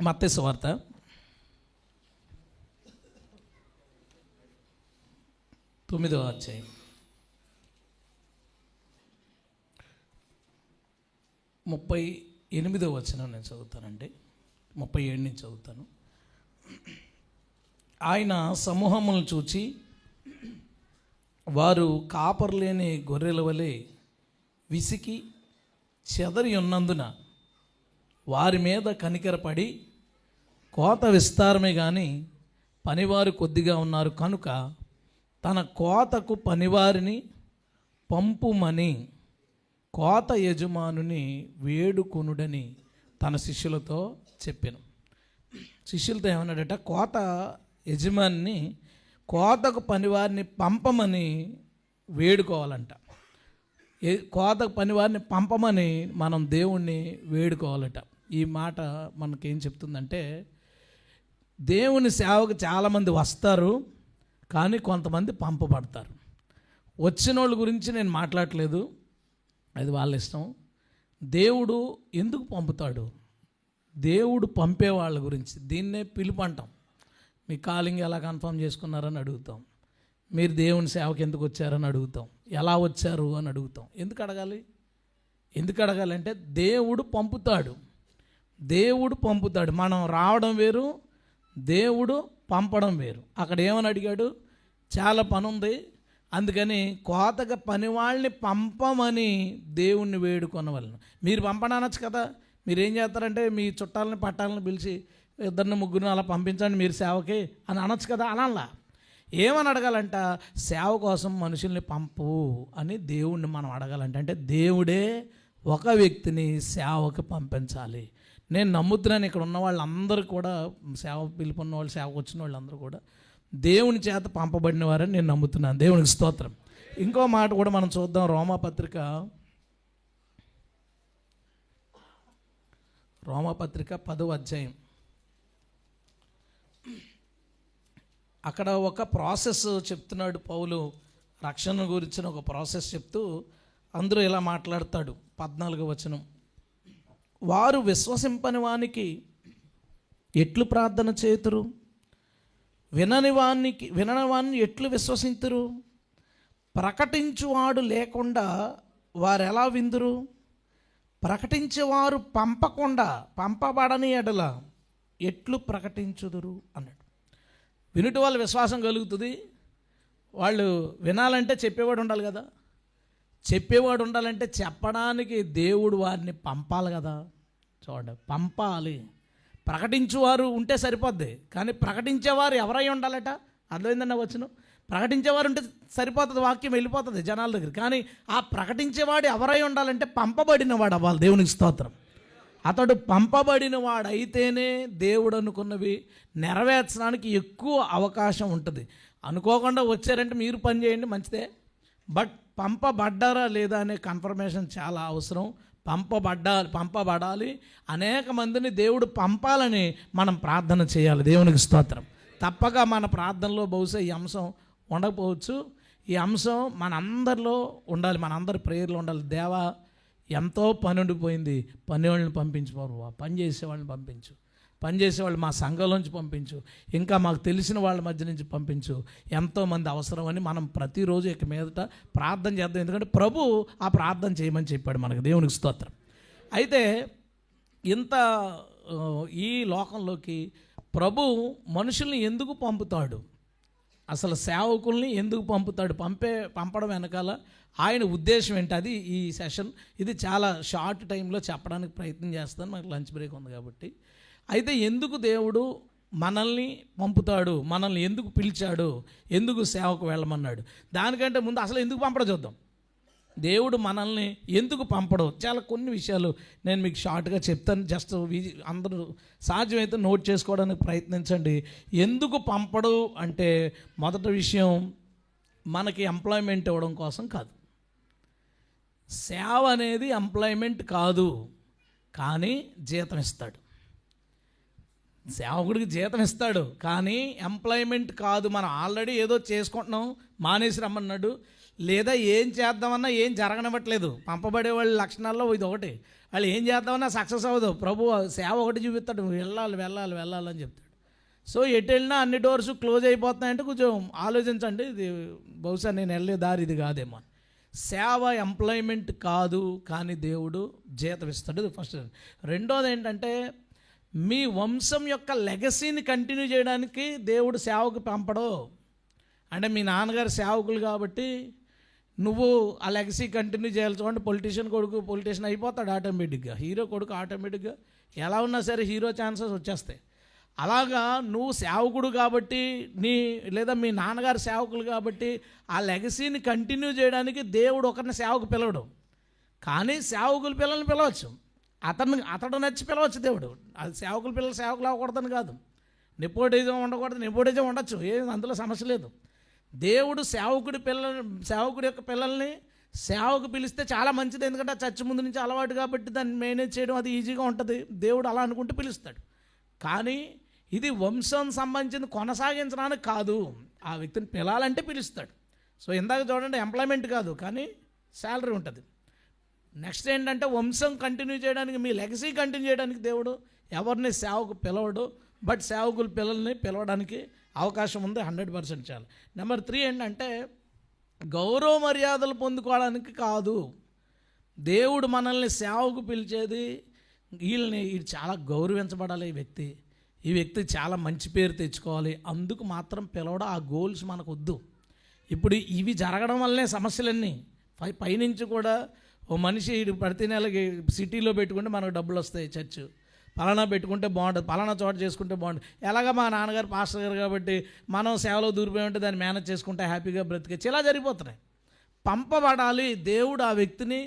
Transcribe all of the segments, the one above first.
మత్తయి సువార్త 9వ అధ్యాయం 38వ వచనం నేను చదువుతానండి. 37 నుంచి చదువుతాను. ఆయన సమూహములను చూచి వారు కాపర్లేని గొర్రెల వలె విసికి చెదరి ఉన్నందున వారి మీద కనికరపడి, కోత విస్తారమే కానీ పనివారు కొద్దిగా ఉన్నారు కనుక తన కోతకు పనివారిని పంపుమని కోత యజమానుని వేడుకొనుడని తన శిష్యులతో చెప్పాను. శిష్యులతో ఏమన్నాడట, కోత యజమానిని కోతకు పనివారిని పంపమని వేడుకోవాలంట. కోతకు పనివారిని పంపమని మనం దేవుణ్ణి వేడుకోవాలట. ఈ మాట మనకేం చెప్తుందంటే, దేవుని సేవకు చాలామంది వస్తారు, కానీ కొంతమంది పంపబడతారు. వచ్చిన వాళ్ళ గురించి నేను మాట్లాడట్లేదు, అది వాళ్ళ ఇష్టం. దేవుడు ఎందుకు పంపుతాడు, దేవుడు పంపే వాళ్ళ గురించి, దీన్నే పిలుపు అంటాం. మీ కాలింగ్ ఎలా కన్ఫర్మ్ చేసుకున్నారని అడుగుతాం. మీరు దేవుని సేవకు ఎందుకు వచ్చారని అడుగుతాం. ఎలా వచ్చారు అని అడుగుతాం. ఎందుకు అడగాలి? ఎందుకు అడగాలంటే దేవుడు పంపుతాడు. దేవుడు పంపుతాడు. మనం రావడం వేరు, దేవుడు పంపడం వేరు. అక్కడ ఏమని అడిగాడు, చాలా పని ఉంది, అందుకని కోతగా పని వాళ్ళని పంపమని దేవుణ్ణి వేడుకొనవలను. మీరు పంపనొచ్చు కదా. మీరు ఏం చేస్తారంటే మీ చుట్టాలని పట్టాలని పిలిచి 2-3 అలా పంపించండి మీరు సేవకి అని అనొచ్చు కదా. అనాలా? ఏమని అడగాలంట, సేవ కోసం మనుషుల్ని పంపు అని దేవుణ్ణి మనం అడగాలంట. అంటే దేవుడే ఒక వ్యక్తిని సేవకు పంపించాలి. నేను నమ్ముతున్నాను, ఇక్కడ ఉన్న వాళ్ళందరూ కూడా, సేవ పిలుపున్న వాళ్ళు, సేవకు వచ్చిన వాళ్ళందరూ కూడా దేవుని చేత పంపబడిన వారని నేను నమ్ముతున్నాను. దేవునికి స్తోత్రం. ఇంకో మాట కూడా మనం చూద్దాం. రోమాపత్రిక 10వ అధ్యాయం. అక్కడ ఒక ప్రాసెస్ చెప్తున్నాడు పౌలు, రక్షణ గురించిన ఒక ప్రాసెస్ చెప్తూ అందరూ ఇలా మాట్లాడతాడు. 14వ వచనం, వారు విశ్వసింపని వానికి ఎట్లు ప్రార్థన చేతురు, వినని వాన్ని ఎట్లు విశ్వసింతురు, ప్రకటించువాడు లేకుండా వారు ఎలా విందురు, ప్రకటించేవారు పంపబడని ఎడల ఎట్లు ప్రకటించుదురు అన్నాడు. వినుట వాళ్ళ విశ్వాసం కలుగుతుంది. వాళ్ళు వినాలంటే చెప్పేవాడు ఉండాలి కదా. చెప్పేవాడు ఉండాలంటే చెప్పడానికి దేవుడు వారిని పంపాలి కదా. చూడండి, పంపాలి. ప్రకటించేవారు ఉంటే సరిపోద్ది, కానీ ప్రకటించేవారు ఎవరై ఉండాలట. అర్థమైందన్న వచ్చును. ప్రకటించేవారు ఉంటే సరిపోతుంది, వాక్యం వెళ్ళిపోతుంది జనాల దగ్గర. కానీ ఆ ప్రకటించేవాడు ఎవరై ఉండాలంటే పంపబడినవాడు అవ్వాలి. దేవునికి స్తోత్రం. అతడు పంపబడిన వాడైతేనే దేవుడు అనుకున్నవి నెరవేర్చడానికి ఎక్కువ అవకాశం ఉంటుంది. అనుకోకుండా వచ్చారంటే మీరు పని చేయండి, మంచిదే. బట్ పంపబడ్డారా లేదా అనే కన్ఫర్మేషన్ చాలా అవసరం. పంపబడాలి. అనేక మందిని దేవుడు పంపాలని మనం ప్రార్థన చేయాలి. దేవునికి స్తోత్రం. తప్పక మన ప్రార్థనలో బహుశా ఈ అంశం ఉండకపోవచ్చు. ఈ అంశం మనందరిలో ఉండాలి, మనందరి ప్రేయర్లో ఉండాలి. దేవా, ఎంతో పని ఉండిపోయింది, పని వాళ్ళని పంపించు బాబు, పని చేసేవాళ్ళని పంపించు, పని చేసేవాళ్ళు మా సంఘంలోంచి పంపించు, ఇంకా మాకు తెలిసిన వాళ్ళ మధ్య నుంచి పంపించు. ఎంతోమంది అవసరం అని మనం ప్రతిరోజు ఇక మీదట ప్రార్థన చేద్దాం. ఎందుకంటే ప్రభు ఆ ప్రార్థన చేయమని చెప్పాడు మనకు. దేవునికి స్తోత్రం. అయితే ఇంత ఈ లోకంలోకి ప్రభు మనుషుల్ని ఎందుకు పంపుతాడు, అసలు సేవకుల్ని ఎందుకు పంపుతాడు, పంపడం వెనకాల ఆయన ఉద్దేశం ఏంటి, అది ఈ సెషన్. ఇది చాలా షార్ట్ టైంలో చెప్పడానికి ప్రయత్నం చేస్తాను, మనకు లంచ్ బ్రేక్ ఉంది కాబట్టి. అయితే ఎందుకు దేవుడు మనల్ని పంపుతాడు, మనల్ని ఎందుకు పిలిచాడు, ఎందుకు సేవకు వెళ్ళమన్నాడు, దానికంటే ముందు అసలు ఎందుకు పంపడం చూద్దాం. దేవుడు మనల్ని ఎందుకు పంపడం, చాలా కొన్ని విషయాలు నేను మీకు షార్ట్గా చెప్తాను. జస్ట్ అందరూ సాధ్యమైతే నోట్ చేసుకోవడానికి ప్రయత్నించండి. ఎందుకు పంపడు అంటే, మొదటి విషయం, మనకి ఎంప్లాయ్మెంట్ ఇవ్వడం కోసం కాదు. సేవ అనేది ఎంప్లాయ్మెంట్ కాదు, కానీ జీతం ఇస్తాడు. సేవకుడికి జీతం ఇస్తాడు, కానీ ఎంప్లాయ్మెంట్ కాదు. మనం ఆల్రెడీ ఏదో చేసుకుంటున్నాం, మానేసి రమ్మన్నాడు, లేదా ఏం చేద్దామన్నా ఏం జరగనివ్వట్లేదు. పంపబడే వాళ్ళ లక్షణాల్లో ఇది ఒకటి. వాళ్ళు ఏం చేద్దామన్నా సక్సెస్ అవ్వదు. ప్రభు సేవ ఒకటి చూపిస్తాడు, వెళ్ళాలి వెళ్ళాలి వెళ్ళాలని చెప్తాడు. సో ఎటు వెళ్ళినా అన్ని డోర్స్ క్లోజ్ అయిపోతున్నాయంటే కొంచెం ఆలోచించండి, ఇది బహుశా నేను వెళ్ళే దారి ఇది కాదేమో. సేవ ఎంప్లాయ్మెంట్ కాదు, కానీ దేవుడు జీతం ఇస్తాడు. ఫస్ట్. రెండోది ఏంటంటే మీ వంశం యొక్క లెగసీని కంటిన్యూ చేయడానికి దేవుడు సేవకు పంపడు. అంటే మీ నాన్నగారు సేవకులు కాబట్టి నువ్వు ఆ లెగసీ కంటిన్యూ చేయాలి. చూడండి, పొలిటీషియన్ కొడుకు పొలిటీషియన్ అయిపోతాడు ఆటోమేటిక్గా, హీరో కొడుకు ఆటోమేటిక్గా ఎలా ఉన్నా సరే హీరో ఛాన్సెస్ వచ్చేస్తాయి. అలాగా నువ్వు సేవకుడు కాబట్టి లేదా మీ నాన్నగారు సేవకులు కాబట్టి ఆ లెగసీని కంటిన్యూ చేయడానికి దేవుడు ఒకరిని సేవకు పిలవడు. కానీ సేవకుల పిల్లల్ని పిలవచ్చు, అతడు నచ్చి పిలవచ్చు దేవుడు. అది సేవకుల పిల్లలు సేవకులు అవ్వకూడదని కాదు, నెపోటిజం ఉండకూడదు, నెపోటిజం ఉండొచ్చు, ఏం అందులో సమస్య లేదు. దేవుడు సేవకుడి యొక్క పిల్లల్ని సేవకు పిలిస్తే చాలా మంచిది, ఎందుకంటే చర్చ్ ముందు నుంచి అలవాటు కాబట్టి దాన్ని మేనేజ్ చేయడం అది ఈజీగా ఉంటుంది. దేవుడు అలా అనుకుంటే పిలుస్తాడు. కానీ ఇది వంశం సంబంధించింది కొనసాగించడానికి కాదు, ఆ వ్యక్తిని పిలాలంటే పిలుస్తాడు. సో ఇందాక చూడండి, ఎంప్లాయ్మెంట్ కాదు కానీ శాలరీ ఉంటుంది. నెక్స్ట్ ఏంటంటే వంశం కంటిన్యూ చేయడానికి, మీ లెగసీ కంటిన్యూ చేయడానికి దేవుడు ఎవరిని సేవకు పిలవడు, బట్ సేవకుల పిల్లల్ని పిలవడానికి అవకాశం ఉంది. 100% చాలు. నెంబర్ 3 ఏంటంటే గౌరవ మర్యాదలు పొందుకోవడానికి కాదు. దేవుడు మనల్ని సేవకు పిలిచేది వీళ్ళని చాలా గౌరవించబడాలి, ఈ వ్యక్తి చాలా మంచి పేరు తెచ్చుకోవాలి, అందుకు మాత్రం పిలవడం. ఆ గోల్స్ మనకు వద్దు. ఇప్పుడు ఇవి జరగడం వల్లనే సమస్యలన్నీ పైనుంచి కూడా. ఓ మనిషి ప్రతి నెలకి సిటీలో పెట్టుకుంటే మనకు డబ్బులు వస్తాయి, చర్చ్ పలానా పెట్టుకుంటే బాగుంటుంది, పలానా చోట చేసుకుంటే బాగుంటుంది. ఎలాగ మా నాన్నగారు పాస్టర్ గారు కాబట్టి మనం సేవలో దూరిపోయి ఉంటే దాన్ని మేనేజ్ చేసుకుంటే హ్యాపీగా బ్రతికేచ్చు, ఇలా జరిగిపోతున్నాయి. పంపబడాలి, దేవుడు ఆ వ్యక్తిని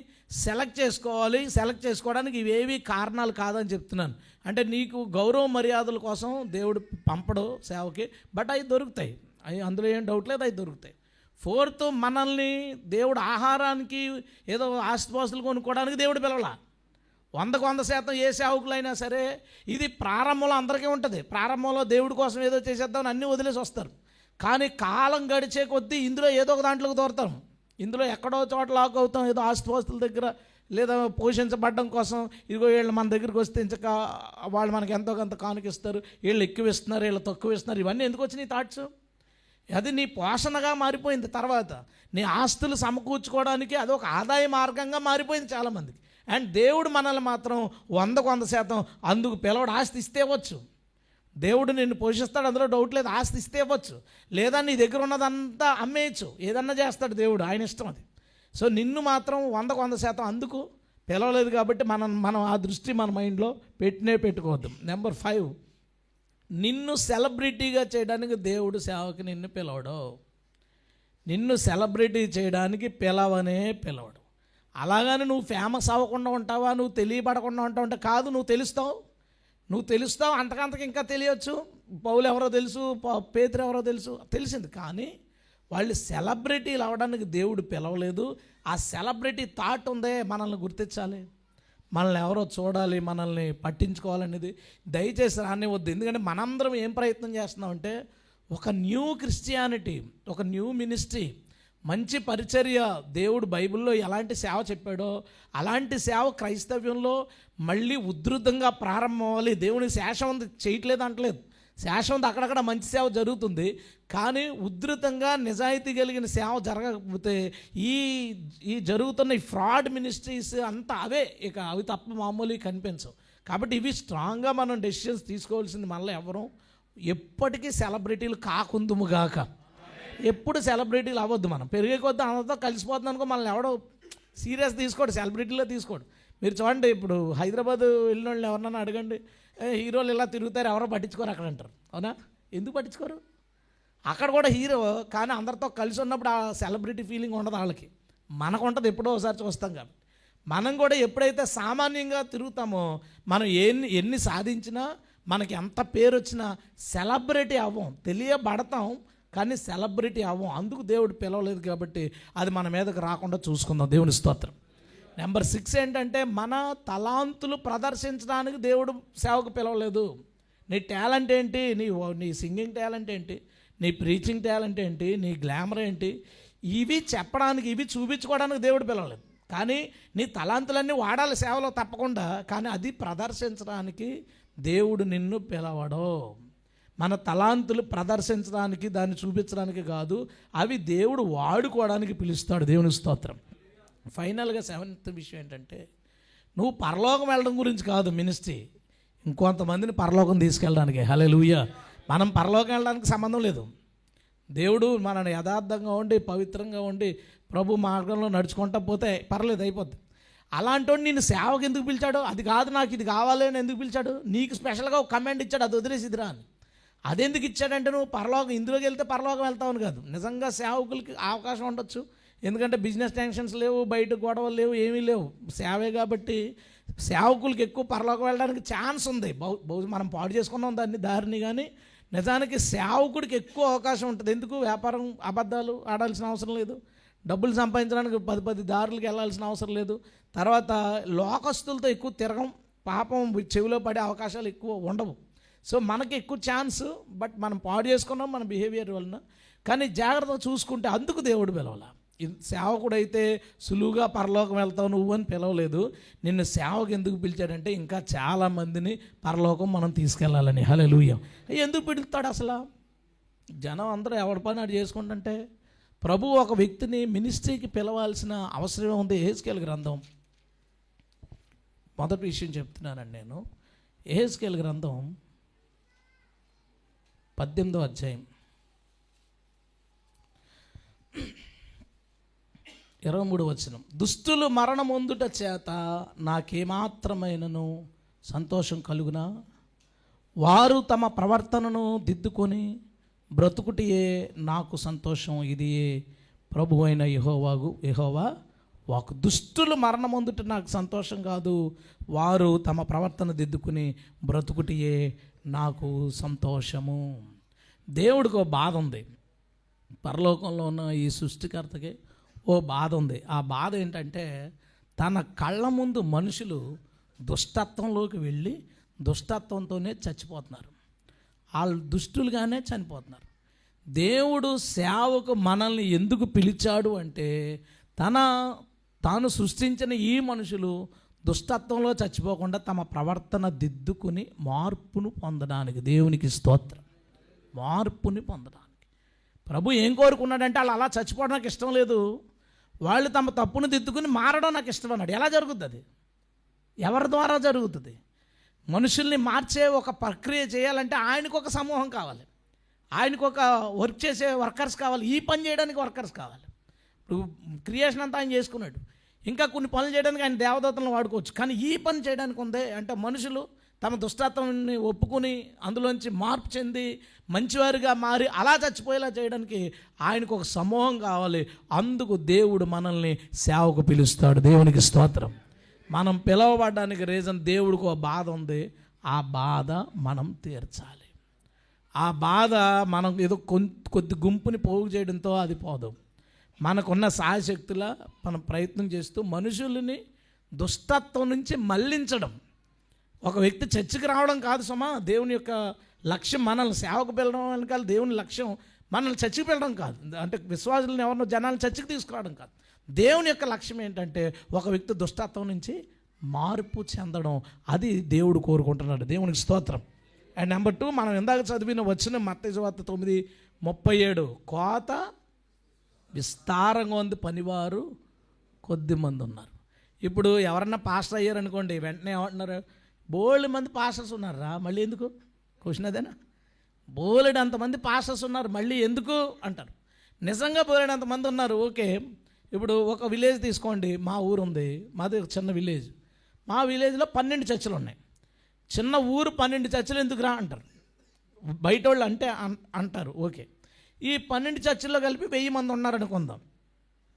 సెలెక్ట్ చేసుకోవాలి. సెలెక్ట్ చేసుకోవడానికి ఇవేవి కారణాలు కాదని చెప్తున్నాను. అంటే నీకు గౌరవ మర్యాదల కోసం దేవుడు పంపడు సేవకి, బట్ అవి దొరుకుతాయి, అవి అందులో ఏం డౌట్ లేదు, అవి దొరుకుతాయి. 4th, మనల్ని దేవుడు ఆహారానికి ఏదో ఆస్తిపాస్తులు కొనుక్కోవడానికి దేవుడు పిలవలా. 100% ఏ సేవకులైనా సరే ఇది ప్రారంభంలో అందరికీ ఉంటుంది. ప్రారంభంలో దేవుడి కోసం ఏదో చేసేద్దామని అన్నీ వదిలేసి వస్తారు. కానీ కాలం గడిచే కొద్దీ ఇందులో ఏదో ఒక దాంట్లోకి దూరతాం, ఇందులో ఎక్కడో చోట లాక్ అవుతాం, ఏదో ఆస్తిపాస్తుల దగ్గర లేదా పోషించబడడం కోసం. ఇదిగో వీళ్ళు మన దగ్గరికి వస్తే ఇంచక వాళ్ళు మనకి ఎంతో కొంత కానుకిస్తారు, వీళ్ళు ఎక్కువ ఇస్తున్నారు, వీళ్ళు తక్కువ ఇస్తున్నారు. ఇవన్నీ ఎందుకు వచ్చినాయి థాట్స్? అది నీ పోషణగా మారిపోయింది. తర్వాత నీ ఆస్తులు సమకూర్చుకోవడానికి అదొక ఆదాయ మార్గంగా మారిపోయింది చాలామందికి. అండ్ దేవుడు మనల్ని మాత్రం 100% అందుకు పిలవడు. ఆస్తి ఇస్తే ఇవ్వచ్చు, దేవుడు నిన్ను పోషిస్తాడు, అందులో డౌట్ లేదు. ఆస్తి ఇస్తే ఇవ్వచ్చు, లేదా నీ దగ్గర ఉన్నదంతా అమ్మేయచ్చు, ఏదన్నా చేస్తాడు దేవుడు, ఆయన ఇష్టం అది. సో నిన్ను మాత్రం 100% అందుకు పిలవలేదు కాబట్టి మనం ఆ దృష్టి మన మైండ్లో పెట్టుకోవద్దు. నెంబర్ 5, నిన్ను సెలబ్రిటీగా చేయడానికి దేవుడు సేవకి నిన్ను పిలవడు. నిన్ను సెలబ్రిటీ చేయడానికి పిలవడు. అలాగని నువ్వు ఫేమస్ అవ్వకుండా ఉంటావా, నువ్వు తెలియబడకుండా ఉంటావు అంటే కాదు. నువ్వు తెలుస్తావు, అంతకంతకు ఇంకా తెలియచ్చు. పౌలు ఎవరో తెలుసు, పేతురు ఎవరో తెలిసింది. కానీ వాళ్ళు సెలబ్రిటీలు అవ్వడానికి దేవుడు పిలవలేదు. ఆ సెలబ్రిటీ థాట్ ఉందే, మనల్ని గుర్తించాలి, మనల్ని ఎవరో చూడాలి, మనల్ని పట్టించుకోవాలనేది దయచేసి రానివద్దు. ఎందుకంటే మనందరం ఏం ప్రయత్నం చేస్తున్నామంటే ఒక న్యూ క్రిస్టియానిటీ, ఒక న్యూ మినిస్ట్రీ, మంచి పరిచర్య. దేవుడు బైబిల్లో ఎలాంటి సేవ చెప్పాడో అలాంటి సేవ క్రైస్తవ్యంలో మళ్ళీ ఉధృతంగా ప్రారంభం అవ్వాలి. దేవుని శేషం ఉంది చేయట్లేదు అంటలేదు, శేషం ఉంది, అక్కడక్కడ మంచి సేవ జరుగుతుంది. కానీ ఉధృతంగా నిజాయితీ కలిగిన సేవ జరగకపోతే ఈ జరుగుతున్న ఈ ఫ్రాడ్ మినిస్ట్రీస్ అంతా అవి తప్ప మామూలు కనిపించవు. కాబట్టి ఇవి స్ట్రాంగ్గా మనం డెసిషన్స్ తీసుకోవాల్సింది. మనలో ఎవరు ఎప్పటికీ సెలబ్రిటీలు కాకుందుముగాక. ఎప్పుడు సెలబ్రిటీలు అవ్వద్దు. మనం పెరిగే కొద్దీ అందరితో కలిసిపోతుంది అనుకో, మనల్ని ఎవడో సీరియస్ తీసుకోడు, సెలబ్రిటీలో తీసుకోడు. మీరు చూడండి, ఇప్పుడు హైదరాబాద్ వెళ్ళిన వాళ్ళు ఎవరన్నా అడగండి, హీరోలు ఇలా తిరుగుతారు, ఎవరో పట్టించుకోరు అక్కడ అంటారు. అవునా? ఎందుకు పట్టించుకోరు? అక్కడ కూడా హీరో, కానీ అందరితో కలిసి ఉన్నప్పుడు ఆ సెలబ్రిటీ ఫీలింగ్ ఉండదు వాళ్ళకి. మనకు ఉంటుంది, ఎప్పుడో ఒకసారి చూస్తాం. కాబట్టి మనం కూడా ఎప్పుడైతే సామాన్యంగా తిరుగుతామో, మనం ఎన్ని సాధించినా, మనకి ఎంత పేరు వచ్చినా సెలబ్రిటీ అవ్వం. తెలియబడతాం కానీ సెలబ్రిటీ అవ్వం. అందుకు దేవుడు పిలవలేదు కాబట్టి అది మన మీదకి రాకుండా చూసుకుందాం. దేవుని స్తోత్రం. నెంబర్ 6 ఏంటంటే మన తలాంతులు ప్రదర్శించడానికి దేవుడు సేవకు పిలవలేదు. నీ టాలెంట్ ఏంటి, నీ సింగింగ్ టాలెంట్ ఏంటి, నీ ప్రీచింగ్ టాలెంట్ ఏంటి, నీ గ్లామర్ ఏంటి, ఇవి చెప్పడానికి, ఇవి చూపించుకోవడానికి దేవుడు పిలవలేదు. కానీ నీ తలాంతులన్నీ వాడాలి సేవలో తప్పకుండా, కానీ అది ప్రదర్శించడానికి దేవుడు నిన్ను పిలవడు. మన తలాంతులు ప్రదర్శించడానికి, దాన్ని చూపించడానికి కాదు, అవి దేవుడు వాడుకోవడానికి పిలుస్తాడు. దేవుని స్తోత్రం. ఫైనల్గా 7th విషయం ఏంటంటే, నువ్వు పరలోకం వెళ్ళడం గురించి కాదు మినిస్ట్రీ, ఇంకొంతమందిని పరలోకం తీసుకెళ్ళడానికి. హల్లెలూయా. మనం పరలోకం వెళ్ళడానికి సంబంధం లేదు. దేవుడు మనని యథార్థంగా ఉండి పవిత్రంగా ఉండి ప్రభు మార్గంలో నడుచుకుంటా పోతే పర్లేదు, అయిపోద్ది. అలాంటి నేను సేవకు ఎందుకు పిలిచాడు? అది కాదు, నాకు ఇది కావాలి అని ఎందుకు పిలిచాడు? నీకు స్పెషల్గా ఒక కమాండ్ ఇచ్చాడు, అది వదిలేసిదిరా అని. అదెందుకు ఇచ్చాడంటే నువ్వు పరలోకం ఇందులోకి వెళ్తే పరలోకం వెళ్తావని కాదు. నిజంగా సేవకులకి అవకాశం ఉండొచ్చు, ఎందుకంటే బిజినెస్ టెన్షన్స్ లేవు, బయట గొడవలు లేవు, ఏమీ లేవు, సేవే కాబట్టి సేవకులకి ఎక్కువ పరలోకం వెళ్ళడానికి ఛాన్స్ ఉంది. మనం పాడు చేసుకున్నాం దారిని, కానీ నిజానికి సేవకుడికి ఎక్కువ అవకాశం ఉంటుంది. ఎందుకు? వ్యాపారం అబద్ధాలు ఆడాల్సిన అవసరం లేదు, డబ్బులు సంపాదించడానికి 10 దారులకు వెళ్ళాల్సిన అవసరం లేదు, తర్వాత లోకస్తులతో ఎక్కువ తిరగం, పాపం చెవిలో పడే అవకాశాలు ఎక్కువ ఉండవు. సో మనకి ఎక్కువ ఛాన్స్, బట్ మనం పాడు చేసుకున్నాం మన బిహేవియర్ వలన. కానీ జాగ్రత్తగా చూసుకుంటే అందుకు దేవుడు పిలవాల. సేవకుడైతే సులువుగా పరలోకం వెళ్తావు నువ్వు అని పిలవలేదు. నిన్ను సేవకు ఎందుకు పిలిచాడంటే ఇంకా చాలామందిని పరలోకం మనం తీసుకెళ్ళాలని. హల్లెలూయా. ఎందుకు పిలుస్తాడు అసలు? జనం అందరూ ఎవరి పని అది చేసుకుంటుంటే ప్రభు ఒక వ్యక్తిని మినిస్ట్రీకి పిలవాల్సిన అవసరం ఉంది. యెహెజ్కేలు గ్రంథం మొదటి విషయం చెప్తున్నానండి నేను. యెహెజ్కేలు గ్రంథం 18వ అధ్యాయం 23వ వచనం. దుష్టులు మరణమొందుట చేత నాకేమాత్రమైనను సంతోషం కలుగునా? వారు తమ ప్రవర్తనను దిద్దుకొని బ్రతుకుటియే నాకు సంతోషం. ఇది ప్రభు అయిన యెహోవా వాకు. దుష్టులు మరణమొందుట నాకు సంతోషం కాదు, వారు తమ ప్రవర్తన దిద్దుకుని బ్రతుకుటియే నాకు సంతోషము. దేవుడికి ఓ బాధ ఉంది. పరలోకంలో ఉన్న ఈ సృష్టికర్తకి ఓ బాధ ఉంది. ఆ బాధ ఏంటంటే తన కళ్ళ ముందు మనుషులు దుష్టత్వంలోకి వెళ్ళి దుష్టత్వంతోనే చచ్చిపోతున్నారు, వాళ్ళు దుష్టులుగానే చనిపోతున్నారు. దేవుడు సేవకు మనల్ని ఎందుకు పిలిచాడు అంటే తాను సృష్టించిన ఈ మనుషులు దుష్టత్వంలో చచ్చిపోకుండా తమ ప్రవర్తన దిద్దుకుని మార్పును పొందడానికి. దేవునికి స్తోత్రం. మార్పుని పొందడానికి ప్రభు ఏం కోరుకున్నాడంటే వాళ్ళు అలా చచ్చిపోవడం నాకు ఇష్టం లేదు, వాళ్ళు తమ తప్పును దిద్దుకుని మారడం నాకు ఇష్టం అన్నాడు. ఎలా జరుగుతుంది? అది ఎవరి ద్వారా జరుగుతుంది? మనుషుల్ని మార్చే ఒక ప్రక్రియ చేయాలంటే ఆయనకు ఒక సమూహం కావాలి, ఆయనకు ఒక వర్క్ చేసే వర్కర్స్ కావాలి, ఈ పని చేయడానికి వర్కర్స్ కావాలి. ఇప్పుడు క్రియేషన్ అంతా ఆయన చేసుకున్నాడు, ఇంకా కొన్ని పనులు చేయడానికి ఆయన దేవదూతలను వాడుకోవచ్చు, కానీ ఈ పని చేయడానికి ఉంది అంటే మనుషులు తమ దుష్టత్వాన్ని ఒప్పుకొని అందులోంచి మార్పు చెంది మంచివారిగా మారి అలా చచ్చిపోయేలా చేయడానికి ఆయనకు ఒక సమూహం కావాలి. అందుకు దేవుడు మనల్ని సేవకు పిలుస్తాడు. దేవునికి స్తోత్రం. మనం పిలవబడడానికి రీజన్ దేవుడికి ఒక బాధ ఉంది, ఆ బాధ మనం తీర్చాలి. ఆ బాధ మనం ఏదో కొద్ది గుంపుని పోగు చేయడంతో అది పోదు. మనకున్న సాయశక్తుల మనం ప్రయత్నం చేస్తూ మనుషుల్ని దుష్టత్వం నుంచి మళ్ళించడం. ఒక వ్యక్తి చర్చికి రావడం కాదు సుమా దేవుని యొక్క లక్ష్యం. మనల్ని సేవకు పిలవడం వెనకాల దేవుని లక్ష్యం మనల్ని చర్చికి పిలవడం కాదు, అంటే విశ్వాసులను ఎవరినో జనాలను చర్చికి తీసుకురావడం కాదు. దేవుని యొక్క లక్ష్యం ఏంటంటే ఒక వ్యక్తి దుష్టత్వం నుంచి మార్పు చెందడం. అది దేవుడు కోరుకుంటున్నాడు. దేవునికి స్తోత్రం. అండ్ నెంబర్ 2, మనం ఇందాక చదివిన వచ్చిన మత్తయి సువార్త 9:37, కోత విస్తారంగా ఉంది, పనివారు కొద్దిమంది ఉన్నారు. ఇప్పుడు ఎవరన్నా పాస్టర్ అయ్యారనుకోండి, వెంటనే ఏమంటున్నారు? బోలెడు మంది పాస్టర్స్ ఉన్నారా, మళ్ళీ ఎందుకు? క్వశ్చన్ అదేనా? బోలెడు అంతమంది పాస్టర్స్ ఉన్నారు, మళ్ళీ ఎందుకు అంటారు. నిజంగా బోలెడు అంతమంది ఉన్నారు, ఓకే. ఇప్పుడు ఒక విలేజ్ తీసుకోండి, మా ఊరు ఉంది, మాది ఒక చిన్న విలేజ్. మా విలేజ్లో 12 చర్చిలు ఉన్నాయి. చిన్న ఊరు 12 చర్చిలు ఎందుకు రా అంటారు బయట వాళ్ళు, అంటే అంటారు. ఓకే, ఈ 12 చర్చిల్లో కలిపి 1000 మంది ఉన్నారనుకుందాం.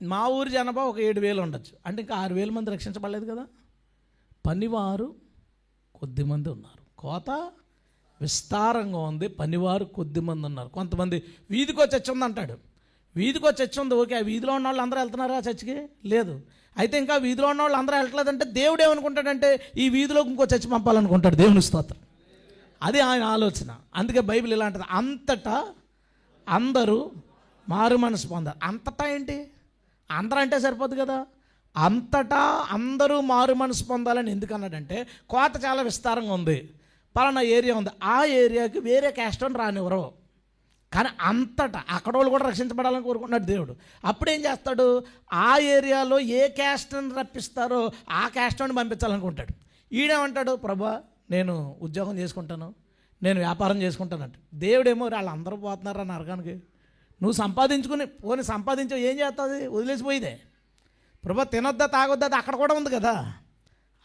మా ఊరి జనాభా ఒక 7,000 ఉండొచ్చు, అంటే ఇంకా 6,000 మంది రక్షించబడలేదు కదా. పనివారు కొద్దిమంది ఉన్నారు, కోత విస్తారంగా ఉంది, పనివారు కొద్దిమంది ఉన్నారు. కొంతమంది వీధికో చర్చ్ ఉంది అంటాడు. వీధికో చర్చ్ ఉంది, ఓకే. ఆ వీధిలో ఉన్న వాళ్ళు అందరూ వెళ్తున్నారా చర్చికి? లేదు. అయితే ఇంకా వీధిలో ఉన్న వాళ్ళు అందరూ వెళ్ళట్లేదంటే దేవుడు ఏమనుకుంటాడంటే ఈ వీధిలో ఇంకో చర్చ్ పంపాలనుకుంటాడు. దేవుని స్తోత్రం. అది ఆయన ఆలోచన. అందుకే బైబిల్ ఇలాంటిది, అంతటా అందరూ మారు మనసు పొందారు. అంతటా ఏంటి? అందరూ అంటే సరిపోదు కదా, అంతటా అందరూ మారు మనసు పొందాలని ఎందుకు అన్నాడంటే, కోత చాలా విస్తారంగా ఉంది, పలానా ఏరియా ఉంది, ఆ ఏరియాకి వేరే క్యాస్ట్ అని రానివ్వరు. కానీ అంతటా అక్కడ వాళ్ళు కూడా రక్షించబడాలని కోరుకుంటున్నాడు దేవుడు. అప్పుడేం చేస్తాడు, ఆ ఏరియాలో ఏ క్యాస్ట్ని రప్పిస్తారో ఆ క్యాస్ట్ని పంపించాలనుకుంటాడు. ఈడేమంటాడు, ప్రభా నేను ఉద్యోగం చేసుకుంటాను, నేను వ్యాపారం చేసుకుంటానంట. దేవుడేమో వాళ్ళందరూ పోతున్నారా నరకానికి, నువ్వు సంపాదించుకుని పోనీ సంపాదించవు, ఏం చేస్తుంది, వదిలేసిపోయిదే. ప్రభా తినొద్దా తాగొద్దా అక్కడ కూడా ఉంది కదా,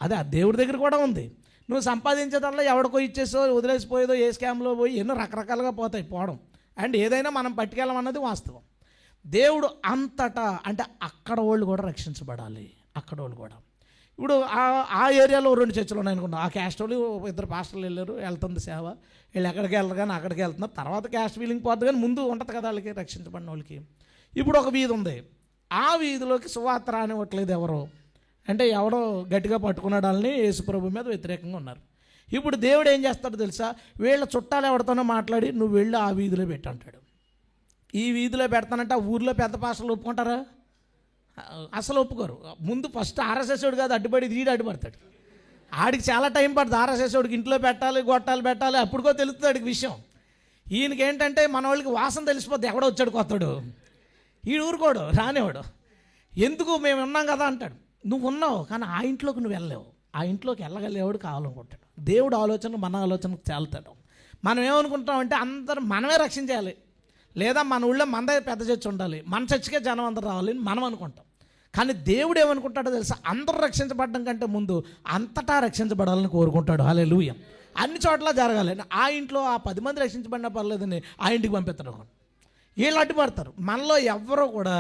అదే ఆ దేవుడి దగ్గర కూడా ఉంది. నువ్వు సంపాదించేదల్లా ఎవడికో ఇచ్చేసో వదిలేసిపోయేదో, ఏ స్కామ్లో పోయి ఎన్నో రకరకాలుగా పోతాయి పోవడం. అండ్ ఏదైనా మనం పట్టుకెళ్ళమన్నది వాస్తవం. దేవుడు అంతటా అంటే అక్కడ వాళ్ళు కూడా రక్షించబడాలి. అక్కడ వాళ్ళు కూడా ఇప్పుడు ఆ ఏరియాలో 2 చర్చలు ఉన్నాయనుకున్నాం. ఆ క్యాస్ట్ వాళ్ళు 2 పాస్టర్లు వెళ్తుంది సేవ, వీళ్ళు ఎక్కడికి వెళ్ళరు కానీ అక్కడికి వెళ్తున్నారు. తర్వాత క్యాస్ట్ ఫీలింగ్ పోతుంది కానీ ముందు ఉంటుంది కదా వాళ్ళకి, రక్షించబడిన వాళ్ళకి. ఇప్పుడు ఒక వీధి ఉంది, ఆ వీధిలోకి సువార్త రానివ్వట్లేదు ఎవరో, అంటే ఎవడో గట్టిగా పట్టుకున్నాడు వాళ్ళని, యేసుప్రభు మీద వ్యతిరేకంగా ఉన్నారు. ఇప్పుడు దేవుడు ఏం చేస్తాడో తెలుసా, వీళ్ళ చుట్టాలు ఎవరితోనో మాట్లాడి నువ్వు వెళ్ళి ఆ వీధిలో పెట్టంటాడు. ఈ వీధిలో పెడతానంటే ఆ ఊర్లో పెద్ద పాస్టర్లు ఒప్పుకుంటారా? అసలు ఒప్పుకోరు. ముందు ఫస్ట్ ఆర్ఎస్ఎస్ వాడు కాదు అడ్డుపడి, వీడు అడ్డుపడతాడు. ఆడికి చాలా టైం పడుతుంది. ఆర్ఎస్ఎస్ వాడికి ఇంట్లో పెట్టాలి, గొట్టాలు పెట్టాలి, అప్పుడుకో తెలుస్తుంది ఆడికి విషయం. ఈయనకి ఏంటంటే మన వాళ్ళకి వాసన తెలిసిపోద్ది, ఎవడో వచ్చాడు కొత్తడు, ఈ ఊరుకోడు రానివాడు. ఎందుకు మేము ఉన్నాం కదా అంటాడు. నువ్వు ఉన్నావు కానీ ఆ ఇంట్లోకి నువ్వు వెళ్ళలేవు, ఆ ఇంట్లోకి వెళ్ళగలేవాడు కావాలనుకుంటాడు. దేవుడు ఆలోచన మన ఆలోచనకు తేలుతాడు. మనం ఏమనుకుంటామంటే అందరూ మనమే రక్షించాలి, లేదా మన ఊళ్ళో మనదే పెద్ద చర్చ్ ఉండాలి, మన చర్చికే జనం అందరూ రావాలి మనం అనుకుంటాం. కానీ దేవుడు ఏమనుకుంటాడో తెలుసా, అందరూ రక్షించబడడం కంటే ముందు అంతటా రక్షించబడాలని కోరుకుంటాడు. హల్లెలూయా. అన్ని చోట్ల జరగాలి. ఆ ఇంట్లో ఆ 10 మంది రక్షించబడినా పర్లేదని ఆ ఇంటికి పంపిస్తాడు. వీళ్ళు అడ్డుపడతారు. మనలో ఎవరో కూడా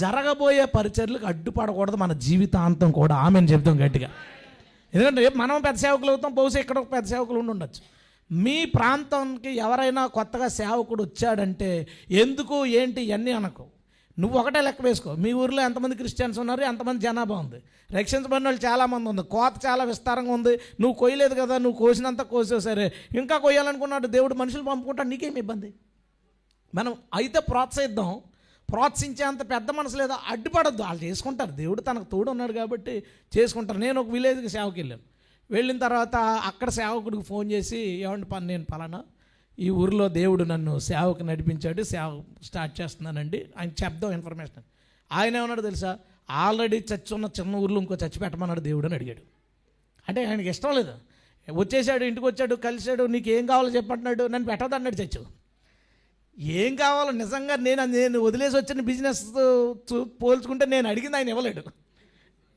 జరగబోయే పరిచర్లకు అడ్డుపడకూడదు మన జీవితాంతం కూడా. ఆమెను చెప్తాం గట్టిగా. ఎందుకంటే మనం పెద్ద సేవకులు అవుతాం, బహుశా ఇక్కడ ఒక పెద్ద సేవకులు ఉండొచ్చు. మీ ప్రాంతానికి ఎవరైనా కొత్తగా సేవకుడు వచ్చాడంటే ఎందుకు ఏంటి ఇవన్నీ అనకు, నువ్వు ఒకటే లెక్క వేసుకో. మీ ఊర్లో ఎంతమంది క్రిస్టియన్స్ ఉన్నారు, ఎంతమంది జనాభా ఉంది, రక్షించబడిన వాళ్ళు చాలామంది ఉంది, కోత చాలా విస్తారంగా ఉంది. నువ్వు కొయ్యలేదు కదా, నువ్వు కోసినంత కోసావు, సరే ఇంకా కొయ్యాలనుకున్నాడు దేవుడు, మనుషులు పంపుకుంటాడు, నీకేం ఇబ్బంది. మనం అయితే ప్రోత్సహిద్దాం, ప్రోత్సహించేంత పెద్ద మనసు లేదా, అడ్డుపడద్దు. వాళ్ళు చేసుకుంటారు, దేవుడు తనకు తోడు ఉన్నాడు కాబట్టి చేసుకుంటారు. నేను ఒక విలేజ్కి సేవకి వెళ్ళాను. వెళ్ళిన తర్వాత అక్కడ సేవకుడికి ఫోన్ చేసి, ఏమండి పని నేను పలానా ఈ ఊరిలో దేవుడు నన్ను సేవకు నడిపించాడు, సేవ స్టార్ట్ చేస్తున్నానండి ఆయన చెప్దాం ఇన్ఫర్మేషన్. ఆయన ఏమన్నాడు తెలుసా, ఆల్రెడీ చచ్చి ఉన్న చిన్న ఊర్లో ఇంకో చచ్చి పెట్టమన్నాడు దేవుడు అని అడిగాడు. అంటే ఆయనకి ఇష్టం లేదు, వచ్చేసాడు, ఇంటికి వచ్చాడు, కలిసాడు, నీకు ఏం కావాలో చెప్పంటున్నాడు, నన్ను పెట్టదన్నాడు చచ్చు. ఏం కావాలో నిజంగా నేను వదిలేసి వచ్చిన బిజినెస్ పోల్చుకుంటే నేను అడిగింది ఆయన ఇవ్వలేడు.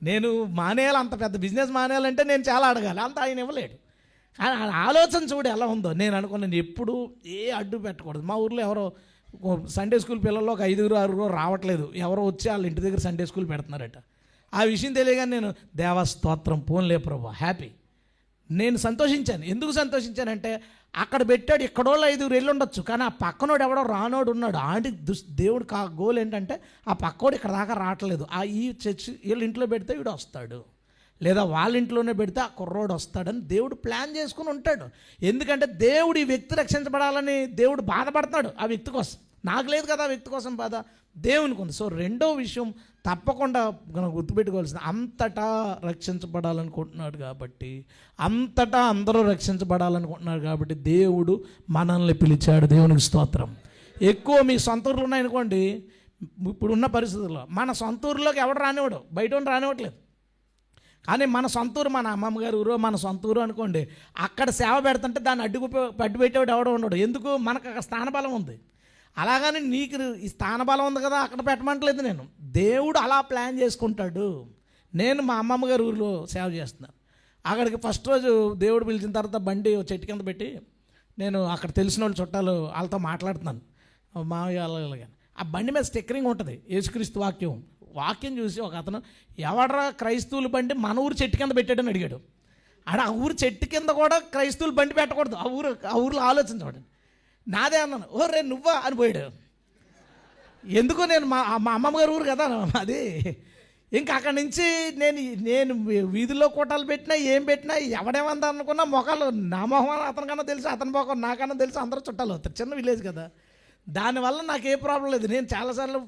నేను మానేయాలి, అంత పెద్ద బిజినెస్ మానేయాలంటే నేను చాలా అడగాలి, అంత ఆయన ఇవ్వలేడు. కానీ ఆలోచన చూడు ఎలా ఉందో. నేను అనుకున్నాను ఎప్పుడు ఏ అడ్డు పెట్టకూడదు. మా ఊర్లో ఎవరో సండే స్కూల్ పిల్లల్లో ఒక 5-6 రావట్లేదు, ఎవరో వచ్చి వాళ్ళ ఇంటి దగ్గర సండే స్కూల్ పెడుతున్నారట. ఆ విషయం తెలియగానే నేను దేవా స్తోత్రం, పోన్లే ప్రభా, హ్యాపీ. నేను సంతోషించాను. ఎందుకు సంతోషించానంటే అక్కడ పెట్టాడు, ఇక్కడోళ్ళు 5 వెళ్ళి ఉండొచ్చు, కానీ ఆ పక్కనోడు ఎవడో రానోడు ఉన్నాడు. ఆంటీ దేవుడు గోల్ ఏంటంటే ఆ పక్కోడు ఇక్కడ దాకా రావట్లేదు, ఆ ఈ చర్చి వీళ్ళ ఇంట్లో పెడితే వీడు వస్తాడు, లేదా వాళ్ళ ఇంట్లోనే పెడితే ఆ కుర్రోడు వస్తాడని దేవుడు ప్లాన్ చేసుకుని ఉంటాడు. ఎందుకంటే దేవుడు ఈ వ్యక్తి రక్షించబడాలని దేవుడు బాధపడతాడు ఆ వ్యక్తి కోసం. నాకు లేదు కదా ఆ వ్యక్తి కోసం బాధ, దేవునికి ఉంది. సో రెండో విషయం తప్పకుండా మనం గుర్తుపెట్టుకోవాల్సింది, అంతటా రక్షించబడాలనుకుంటున్నాడు కాబట్టి, అంతటా అందరూ రక్షించబడాలనుకుంటున్నారు కాబట్టి దేవుడు మనల్ని పిలిచాడు. దేవునికి స్తోత్రం. ఎక్కువ మీ సొంత ఊర్లు ఉన్నాయనుకోండి, ఇప్పుడున్న పరిస్థితుల్లో మన సొంత ఊర్లోకి ఎవడు రానివాడు, బయట రానివ్వట్లేదు. కానీ మన సొంత ఊరు, మన అమ్మమ్మ గారి ఊరు, మన సొంత ఊరు అనుకోండి, అక్కడ సేవ పెడుతుంటే దాన్ని అడ్డు పెట్టేవాడు ఎవడో ఉండడు. ఎందుకు, మనకు అక్కడ స్థానబలం ఉంది. అలాగని నీకు ఈ స్థానబలం ఉంది కదా అక్కడ పెట్టమంటలేదు నేను, దేవుడు అలా ప్లాన్ చేసుకుంటాడు. నేను మా అమ్మమ్మ గారి ఊరిలో సేవ చేస్తున్నాను. అక్కడికి ఫస్ట్ రోజు దేవుడు పిలిచిన తర్వాత బండి చెట్టు కింద పెట్టి నేను అక్కడ తెలిసిన వాళ్ళు చుట్టాలు వాళ్ళతో మాట్లాడుతున్నాను, మావయ్య అలాగే. ఆ బండి మీద స్టిక్కరింగ్ ఉంటుంది, యేసుక్రీస్తు వాక్యం చూసి ఒక అతను, ఎవడరా క్రైస్తవుల బండి మన ఊరు చెట్టు కింద పెట్టాడని అడిగాడు. ఆ ఊరు చెట్టు కింద కూడా క్రైస్తవుల బండి పెట్టకూడదు, ఆ ఊరిలో ఆలోచించబడి. నాదే అన్నాను, ఓ రే నువ్వా అని పోయాడు. ఎందుకు, నేను మా అమ్మమ్మ గారి ఊరు కదా అది. ఇంకా అక్కడి నుంచి నేను వీధుల్లో కూటాలు పెట్టినా ఏం పెట్టినా ఎవడేమందా అనుకున్నా మొఖాలు, నా మొహం అతనికన్నా తెలుసు, అతని మొఖం నాకన్నా తెలుసు, అందరూ చుట్టాలు అవుతారు, చిన్న విలేజ్ కదా. దానివల్ల నాకు ఏ ప్రాబ్లం లేదు. నేను చాలాసార్లు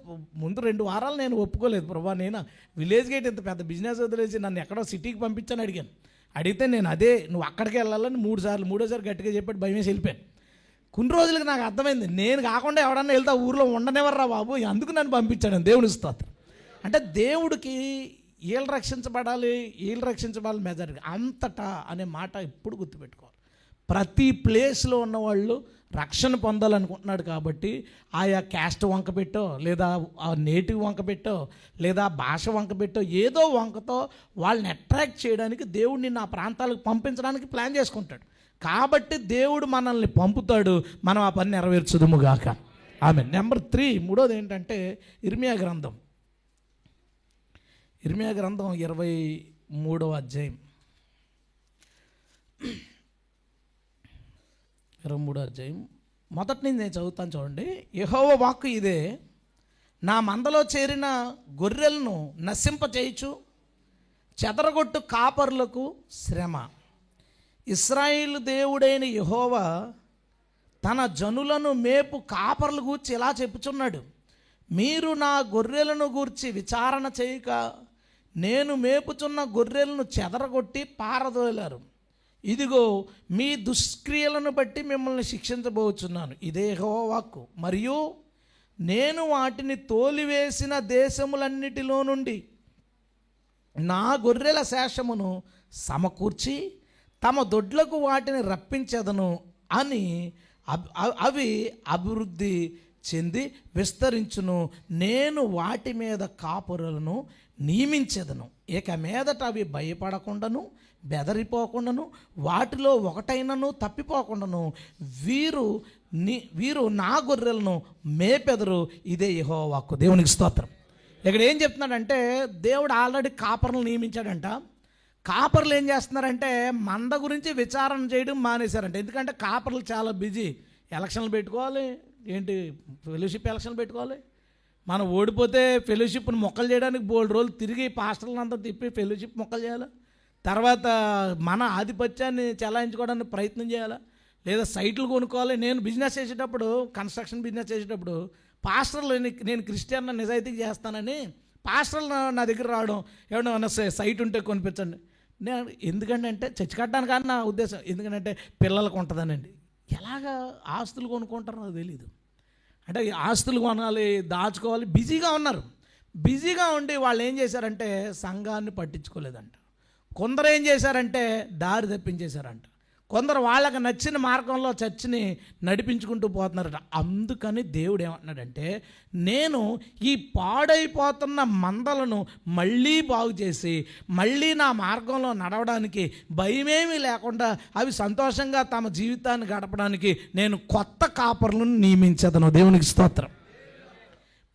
ముందు 2 వారాలు నేను ఒప్పుకోలేదు. ప్రభా, నేను విలేజ్ గేట్ ఇంత పెద్ద బిజినెస్ వదిలేసి నన్ను ఎక్కడో సిటీకి పంపించని అడిగాను. అడిగితే నేను అదే నువ్వు అక్కడికి వెళ్ళాలని 3 సార్లు, మూడోసారి గట్టిగా చెప్పాడు, భయం వేసి వెళ్ళిపోయాను. కొన్ని రోజులకి నాకు అర్థమైంది, నేను కాకుండా ఎవడన్నా వెళ్తా ఊర్లో ఉండనివర్రా బాబు, అందుకు నన్ను పంపించాడు. దేవుని స్తోత్రం. అంటే దేవుడికి వీళ్ళు రక్షించబడాలి మెజారిటీ అంతటా అనే మాట ఎప్పుడు గుర్తుపెట్టుకోవాలి. ప్రతి ప్లేస్లో ఉన్నవాళ్ళు రక్షణ పొందాలనుకుంటున్నాడు కాబట్టి ఆయా క్యాస్ట్ వంక పెట్టో, లేదా ఆ నేటివ్ వంక పెట్టో, లేదా భాష వంక పెట్టో, ఏదో వంకతో వాళ్ళని అట్రాక్ట్ చేయడానికి దేవుడిని నా ప్రాంతాలకు పంపించడానికి ప్లాన్ చేసుకుంటాడు. కాబట్టి దేవుడు మనల్ని పంపుతాడు, మనం ఆ పని నెరవేర్చుదుముగాక. ఆమె. నెంబర్ 3, మూడోది ఏంటంటే ఇర్మియా గ్రంథం 23వ అధ్యాయం 23వ అధ్యాయం మొదటి నుంచి నేను చదువుతాను చూడండి. యెహోవా వాక్కు ఇదే, నా మందలో చేరిన గొర్రెలను నశింపచేయుచు చెదరగొట్టు కాపరులకు శ్రమ. ఇశ్రాయేలు దేవుడైన యెహోవా తన జనులను మేపు కాపర్లు గూర్చి ఇలా చెప్పుచున్నాడు, మీరు నా గొర్రెలను గూర్చి విచారణ చేయక నేను మేపుచున్న గొర్రెలను చెదరగొట్టి పారదోలారు. ఇదిగో మీ దుష్క్రియలను బట్టి మిమ్మల్ని శిక్షించబోచున్నాను. ఇదే యెహోవా వాక్కు. మరియు నేను వాటిని తోలివేసిన దేశములన్నిటిలో నుండి నా గొర్రెల శేషమును సమకూర్చి తమ దొడ్లకు వాటిని రప్పించెదను అని అవి అభివృద్ధి చెంది విస్తరించును. నేను వాటి మీద కాపురులను నియమించెదను. ఇక మీదట అవి భయపడకుండాను బెదరిపోకుండాను వాటిలో ఒకటైనను తప్పిపోకుండాను వీరు నా గొర్రెలను మేపెదరు. ఇదే యెహోవా వాక్కు. దేవునికి స్తోత్రం. ఇక్కడ ఏం చెప్తున్నాడంటే, దేవుడు ఆల్రెడీ కాపర్లు నియమించాడంట. కాపర్లు ఏం చేస్తున్నారంటే మంద గురించి విచారణ చేయడం మానేశారంట. ఎందుకంటే కాపర్లు చాలా బిజీ. ఎలక్షన్లు పెట్టుకోవాలి, ఫెలోషిప్ ఎలక్షన్లు పెట్టుకోవాలి. మనం ఓడిపోతే ఫెలోషిప్ను మొక్కలు చేయడానికి బోల్డ్ రోజులు తిరిగి పాస్టర్లంతా తిప్పి ఫెలోషిప్ మొక్కలు చేయాలి. తర్వాత మన ఆధిపత్యాన్ని చెలాయించుకోవడానికి ప్రయత్నం చేయాలి, లేదా సైట్లు కొనుక్కోవాలి. నేను బిజినెస్ చేసేటప్పుడు, కన్స్ట్రక్షన్ బిజినెస్ చేసేటప్పుడు పాస్టర్లు నేను క్రిస్టియన్ నిజాయితీగా చేస్తానని పాస్టర్లు నా దగ్గర రావడం, ఏమన్నా సైట్ ఉంటే కొనిపించండి. నేను ఎందుకంటే చర్చి కట్టడానికి కానీ నా ఉద్దేశం, ఎందుకంటే పిల్లలకు ఉంటుందనండి. ఎలాగా ఆస్తులు కొనుక్కుంటారో నాకు తెలీదు. అంటే ఆస్తులు కొనాలి, దాచుకోవాలి, బిజీగా ఉన్నారు. బిజీగా ఉండి వాళ్ళు ఏం చేశారంటే సంఘాన్ని పట్టించుకోలేదంట. కొందరు ఏం చేశారంటే దారి తప్పించేశారంట. కొందరు వాళ్ళకి నచ్చిన మార్గంలో చర్చిని నడిపించుకుంటూ పోతున్నారట. అందుకని దేవుడు ఏమంటున్నాడంటే, నేను ఈ పాడైపోతున్న మందలను మళ్ళీ బాగు చేసి మళ్ళీ నా మార్గంలో నడవడానికి భయమేమీ లేకుండా అవి సంతోషంగా తమ జీవితాన్ని గడపడానికి నేను కొత్త కాపర్లను నియమించదను. దేవునికి స్తోత్రం.